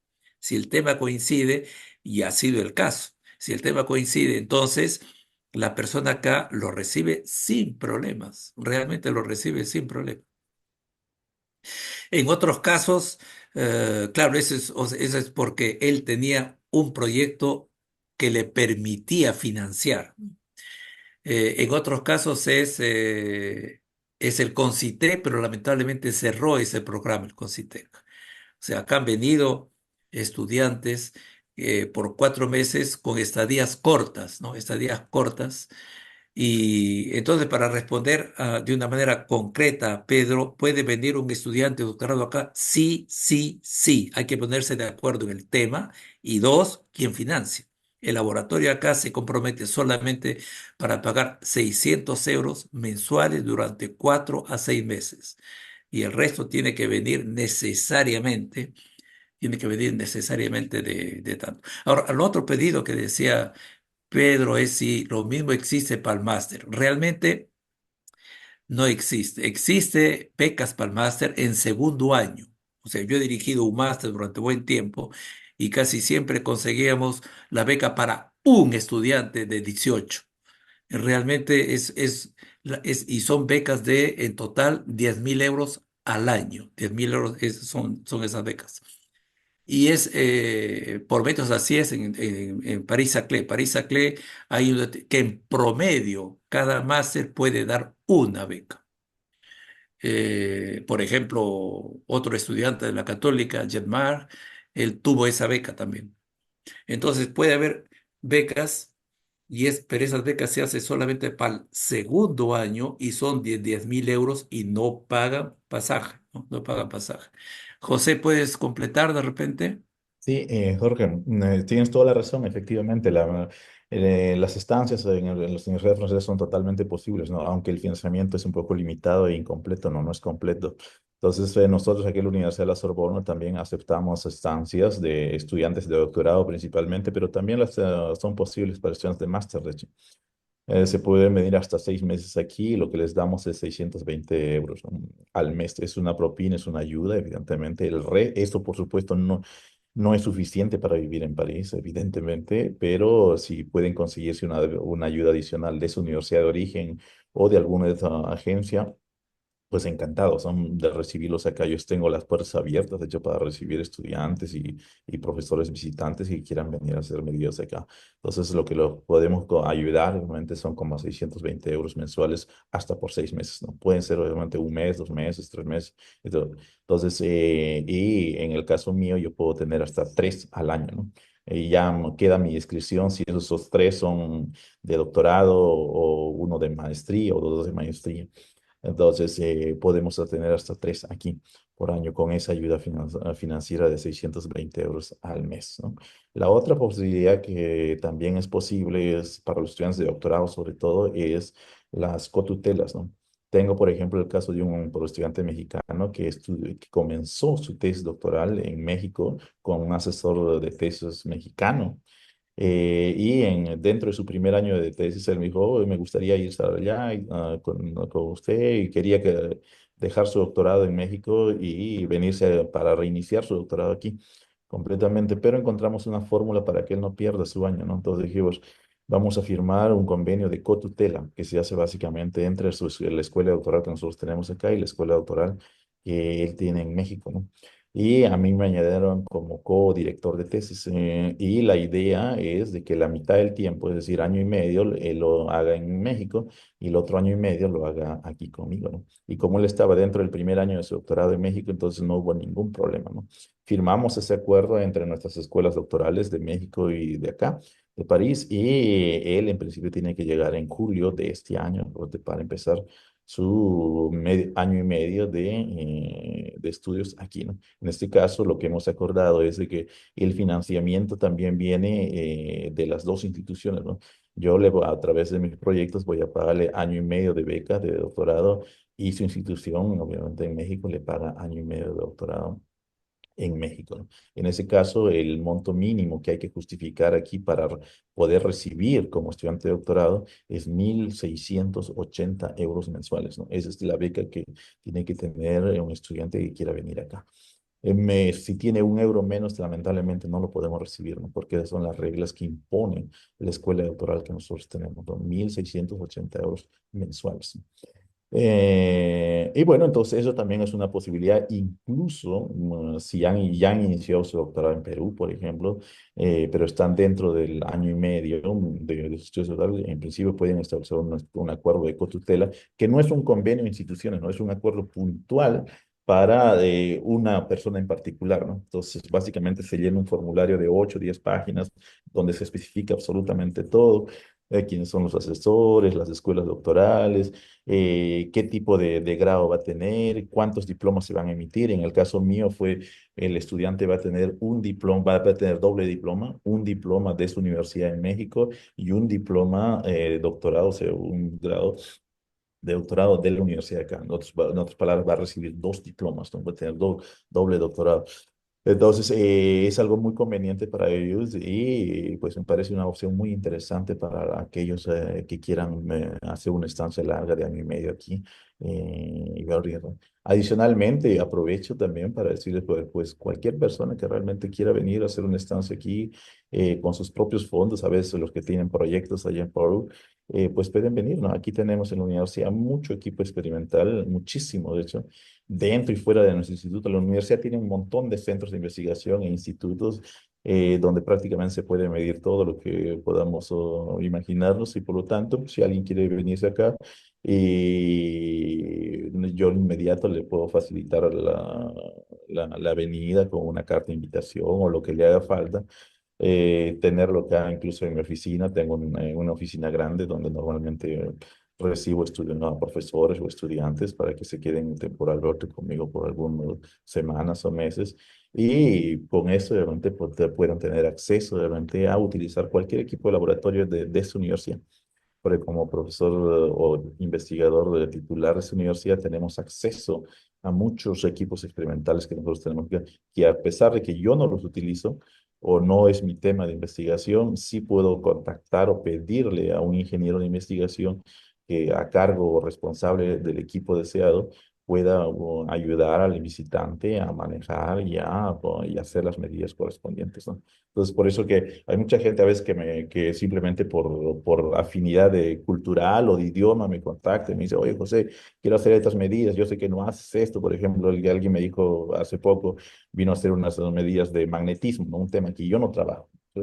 y ha sido el caso, si el tema coincide, entonces la persona acá lo recibe sin problemas, realmente lo recibe sin problemas. En otros casos, claro, eso es porque él tenía un proyecto que le permitía financiar. En otros casos es el CONCITEC, pero lamentablemente cerró ese programa, el CONCITEC. O sea, acá han venido estudiantes por 4 meses con estadías cortas, ¿no? Estadías cortas y entonces, para responder de una manera concreta, Pedro, ¿puede venir un estudiante de doctorado acá? Sí, sí, sí. Hay que ponerse de acuerdo en el tema. Y dos, ¿quién financia? El laboratorio acá se compromete solamente para pagar 600 euros mensuales durante 4 a 6 meses. Y el resto tiene que venir necesariamente de tanto. Ahora, el otro pedido que decía Pedro es si lo mismo existe para el máster. Realmente no existe. Existe becas para el máster en segundo año. O sea, yo he dirigido un máster durante buen tiempo y casi siempre conseguíamos la beca para un estudiante de 18. Realmente y son becas de en total 10.000 euros al año. 10.000 euros son esas becas. Y es por métodos, así es en París-Saclay. París-Saclay que en promedio cada máster puede dar una beca. Por ejemplo, otro estudiante de la Católica, Jetmar, él tuvo esa beca también. Entonces puede haber becas, pero esas becas se hacen solamente para el segundo año y son de 10.000 euros y no pagan pasaje, ¿no? No pagan pasaje. José, ¿puedes completar de repente? Sí, Jorge, tienes toda la razón, efectivamente. Las estancias en las universidades francesas son totalmente posibles, ¿no? Aunque el financiamiento es un poco limitado e incompleto, no es completo. Entonces, nosotros aquí en la Universidad de la Sorbona también aceptamos estancias de estudiantes de doctorado principalmente, pero también son posibles para estudiantes de máster, de hecho. Se puede medir hasta 6 meses aquí, y lo que les damos es 620 euros, ¿no? Al mes. Es una propina, es una ayuda, evidentemente. Esto, por supuesto, no es suficiente para vivir en París, evidentemente, pero si pueden conseguirse una ayuda adicional de su universidad de origen o de alguna de esa agencia, pues encantados, ¿no? De recibirlos acá. Yo tengo las puertas abiertas, de hecho, para recibir estudiantes y profesores visitantes que quieran venir a hacer medidas acá. Entonces, lo que lo podemos ayudar, obviamente, son como 620 euros mensuales hasta por 6 meses, ¿no? Pueden ser, obviamente, un mes, 2 meses, 3 meses. Entonces, y en el caso mío, yo puedo tener hasta 3 al año, ¿no? Y ya queda mi discreción si esos 3 son de doctorado o uno de maestría o dos de maestría. Entonces, podemos obtener hasta 3 aquí por año con esa ayuda financiera de 620 euros al mes, ¿no? La otra posibilidad que también es posible es para los estudiantes de doctorado, sobre todo, es las cotutelas, ¿no? Tengo, por ejemplo, el caso de un estudiante mexicano que comenzó su tesis doctoral en México con un asesor de tesis mexicano. Dentro de su primer año de tesis, él me dijo: "Oh, me gustaría ir a allá con usted", y quería dejar su doctorado en México y venirse para reiniciar su doctorado aquí completamente, pero encontramos una fórmula para que él no pierda su año, ¿no? Entonces dijimos: "Vamos a firmar un convenio de cotutela que se hace básicamente entre la escuela doctoral que nosotros tenemos acá y la escuela doctoral que él tiene en México, ¿no?". Y a mí me añadieron como co-director de tesis. Y la idea es de que la mitad del tiempo, es decir, año y medio, él lo haga en México y el otro año y medio lo haga aquí conmigo, ¿no? Y como él estaba dentro del primer año de su doctorado en México, entonces no hubo ningún problema, ¿no? Firmamos ese acuerdo entre nuestras escuelas doctorales de México y de acá, de París, y él en principio tiene que llegar en julio de este año para empezar su año y medio de estudios aquí, ¿no? En este caso, lo que hemos acordado es de que el financiamiento también viene de las dos instituciones, ¿no? A través de mis proyectos, voy a pagarle año y medio de beca de doctorado, y su institución, obviamente en México, le paga año y medio de doctorado en México, ¿no? En ese caso, el monto mínimo que hay que justificar aquí para poder recibir como estudiante de doctorado es 1.680 euros mensuales, ¿no? Esa es la beca que tiene que tener un estudiante que quiera venir acá. Si tiene un euro menos, lamentablemente no lo podemos recibir, ¿no? Porque esas son las reglas que impone la escuela doctoral que nosotros tenemos, ¿no? 1.680 euros mensuales. Y bueno, entonces eso también es una posibilidad, incluso si ya han iniciado su doctorado en Perú, por ejemplo, pero están dentro del año y medio de sus estudios doctorales, en principio pueden establecer un acuerdo de cotutela, que no es un convenio de instituciones, no es un acuerdo puntual para una persona en particular, ¿no? Entonces, básicamente se llena un formulario de 8 o 10 páginas donde se especifica absolutamente todo, quiénes son los asesores, las escuelas doctorales, qué tipo de grado va a tener, cuántos diplomas se van a emitir. En el caso mío el estudiante va a tener un diploma, va a tener doble diploma, un diploma de su universidad en México y un diploma de doctorado, o sea, un grado de doctorado de la universidad de acá. En otras palabras, va a recibir dos diplomas, ¿no? Va a tener doble doctorado. Entonces, es algo muy conveniente para ellos, y pues me parece una opción muy interesante para aquellos que quieran hacer una estancia larga de año y medio aquí, y ver riesgo. Adicionalmente, aprovecho también para decirles, pues cualquier persona que realmente quiera venir a hacer una estancia aquí con sus propios fondos, a veces los que tienen proyectos allá en Perú, pues pueden venir, ¿no? Aquí tenemos en la universidad mucho equipo experimental, muchísimo, de hecho, dentro y fuera de nuestro instituto. La universidad tiene un montón de centros de investigación e institutos donde prácticamente se puede medir todo lo que podamos imaginarnos, y por lo tanto, si alguien quiere venirse acá, yo de inmediato le puedo facilitar la venida con una carta de invitación o lo que le haga falta. Tenerlo acá incluso en mi oficina. Tengo una oficina grande donde normalmente recibo no, profesores o estudiantes para que se queden temporalmente conmigo por algunas semanas o meses, y con eso realmente puedan tener acceso realmente a utilizar cualquier equipo de laboratorio de su universidad. Porque como profesor o investigador de titular de su universidad tenemos acceso a muchos equipos experimentales que nosotros tenemos que a pesar de que yo no los utilizo, o no es mi tema de investigación, sí puedo contactar o pedirle a un ingeniero de investigación que a cargo o responsable del equipo deseado pueda ayudar al visitante a manejar y hacer las medidas correspondientes, ¿no? Entonces, por eso que hay mucha gente a veces que simplemente por afinidad cultural o de idioma me contacta y me dice, oye, José, quiero hacer estas medidas, yo sé que no haces esto, por ejemplo, alguien me dijo hace poco, vino a hacer unas medidas de magnetismo, ¿no? Un tema que yo no trabajo, ¿sí?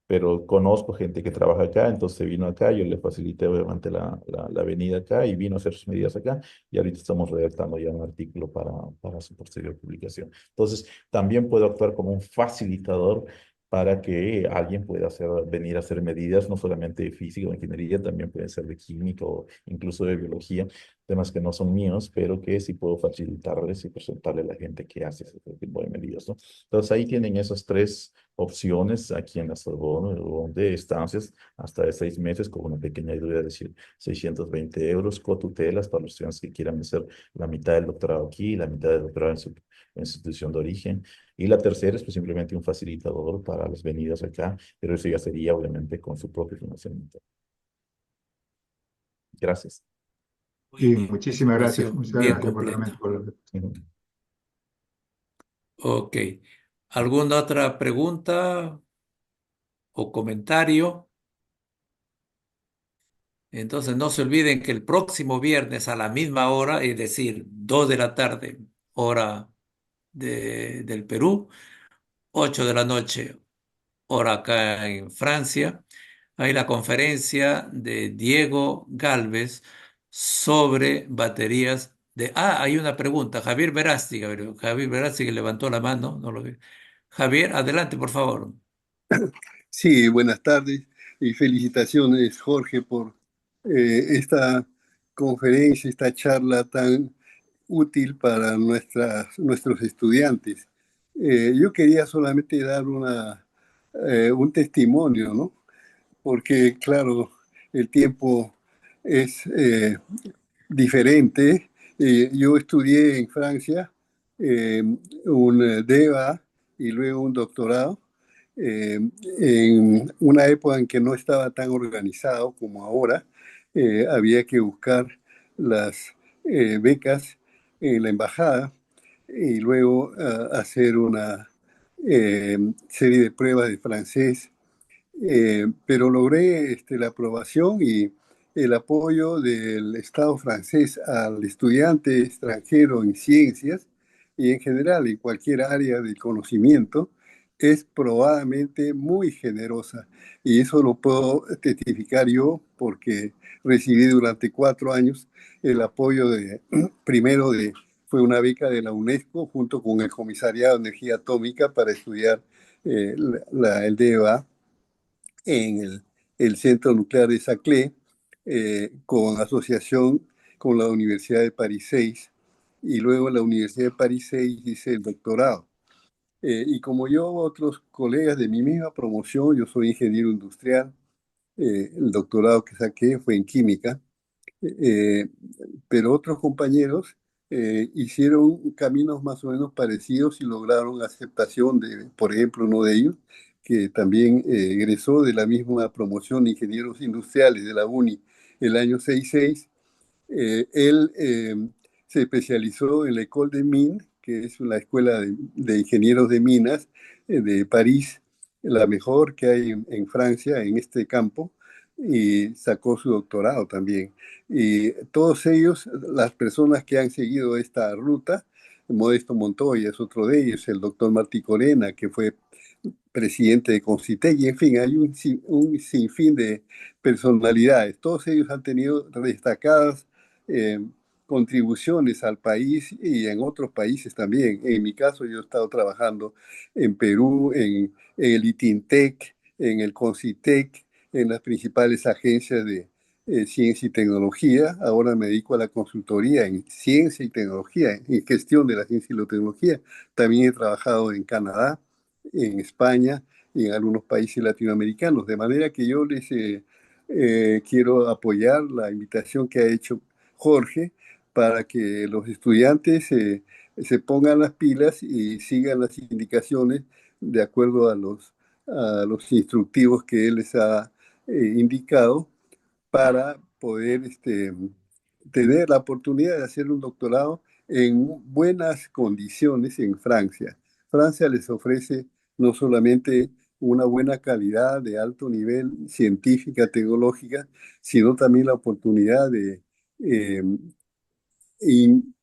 Pero conozco gente que trabaja acá, entonces vino acá, yo le facilité obviamente la venida acá y vino a hacer sus medidas acá y ahorita estamos redactando ya un artículo para su posterior publicación. Entonces, también puedo actuar como un facilitador para que alguien pueda venir a hacer medidas, no solamente de física o ingeniería, también pueden ser de química o incluso de biología, temas que no son míos, pero que sí puedo facilitarles y presentarle a la gente que hace ese tipo de medidas, ¿no? Entonces ahí tienen esas tres opciones aquí en la Sorbona, de estancias hasta de 6 meses con una pequeña ayuda, es decir, 620 euros, cotutelas para los estudiantes que quieran hacer la mitad del doctorado aquí y la mitad del doctorado en su institución de origen. Y la tercera es pues, simplemente un facilitador para las venidas acá, pero eso ya sería obviamente con su propio financiamiento. Gracias. Muy Sí, bien, muchísimas información bien gracias por completa. Ujú. Ok. ¿Alguna otra pregunta o comentario? Entonces no se olviden que el próximo viernes a la misma hora, es decir, 2 de la tarde, hora del Perú, 8 de la noche, hora acá en Francia, hay la conferencia de Diego Galvez sobre baterías de... Ah, hay una pregunta. Javier Verástegui levantó la mano, no lo vi. Javier, adelante, por favor. Sí, buenas tardes y felicitaciones, Jorge, por esta conferencia, esta charla tan útil para nuestros estudiantes. Yo quería solamente dar un testimonio, ¿no? Porque, claro, el tiempo es diferente. Yo estudié en Francia un DEA y luego un doctorado eh, en una época en que no estaba tan organizado como ahora. Había que buscar las becas en la embajada y luego hacer una serie de pruebas de francés, pero logré la aprobación y el apoyo del Estado francés al estudiante extranjero en ciencias y en general en cualquier área del conocimiento es probadamente muy generosa. Y eso lo puedo testificar yo porque recibí durante 4 años el apoyo primero fue una beca de la UNESCO junto con el Comisariado de Energía Atómica para estudiar el DEA en el Centro Nuclear de Saclay, con asociación con la Universidad de París 6, y luego en la Universidad de París 6 hice el doctorado. Y como yo, otros colegas de mi misma promoción, yo soy ingeniero industrial, el doctorado que saqué fue en química, eh, pero otros compañeros hicieron caminos más o menos parecidos y lograron aceptación de, por ejemplo, uno de ellos, que también egresó de la misma promoción de ingenieros industriales de la UNI el año 66. Él se especializó en la École des Mines, que es una escuela de ingenieros de minas de París, la mejor que hay en Francia en este campo, y sacó su doctorado también. Y todos ellos, las personas que han seguido esta ruta, Modesto Montoya es otro de ellos, el doctor Martí Corena, que fue presidente de Concitec, y en fin, hay un sinfín de personalidades. Todos ellos han tenido destacadas eh, contribuciones al país y en otros países también. En mi caso, yo he estado trabajando en Perú, en el ITINTEC, en el CONCITEC, en las principales agencias de ciencia y tecnología. Ahora me dedico a la consultoría en ciencia y tecnología, en gestión de la ciencia y la tecnología. También he trabajado en Canadá, en España y en algunos países latinoamericanos. De manera que yo les quiero apoyar la invitación que ha hecho Jorge para que los estudiantes se pongan las pilas y sigan las indicaciones de acuerdo a los a los instructivos que él les ha indicado para poder tener la oportunidad de hacer un doctorado en buenas condiciones en Francia. Francia les ofrece no solamente una buena calidad de alto nivel científica, tecnológica, sino también la oportunidad de eh, in-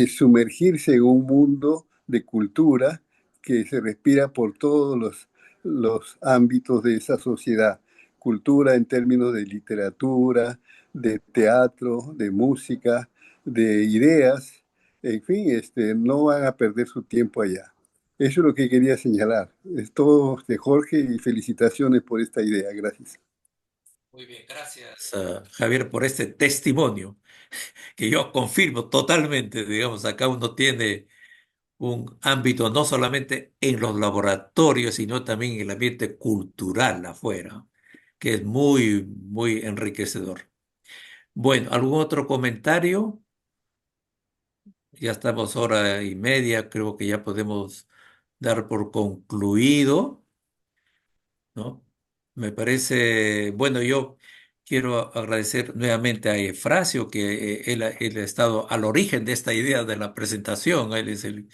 sumergirse en un mundo de cultura que se respira por todos los ámbitos de esa sociedad. Cultura en términos de literatura, de teatro, de música, de ideas, en fin, no van a perder su tiempo allá. Eso es lo que quería señalar. Es todo de Jorge y felicitaciones por esta idea. Gracias. Muy bien, gracias, Javier, por este testimonio que yo confirmo totalmente. Digamos, acá uno tiene un ámbito no solamente en los laboratorios, sino también en el ambiente cultural afuera, que es muy, muy enriquecedor. Bueno, ¿algún otro comentario? Ya estamos hora y media, creo que ya podemos dar por concluido, ¿no? Me parece, bueno, yo quiero agradecer nuevamente a Efrasio, que él ha estado al origen de esta idea de la presentación. Él es el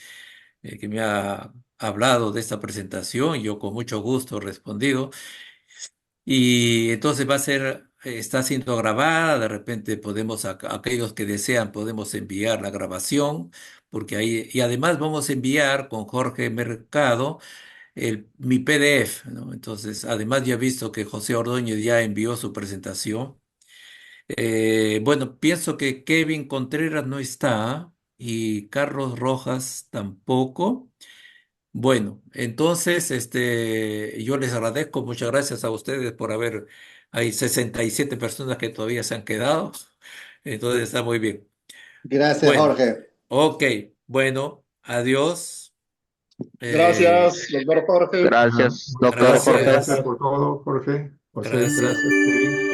que me ha hablado de esta presentación, yo con mucho gusto he respondido. Y entonces va a ser, está siendo grabada, de repente podemos, aquellos que desean, podemos enviar la grabación, porque ahí, y además vamos a enviar con Jorge Mercado mi PDF, ¿no? Entonces, además ya he visto que José Ordóñez ya envió su presentación. Bueno, pienso que Kevin Contreras no está y Carlos Rojas tampoco. Bueno, entonces, yo les agradezco, muchas gracias a ustedes por haber, hay 67 personas que todavía se han quedado, entonces está muy bien. Gracias, Bueno, Jorge. ok, bueno, adiós. Eh, Gracias, doctor Jorge. Ajá. Gracias, Muchas doctor gracias, Jorge. gracias gracias, por todo, Jorge. José, gracias. gracias, Kevin.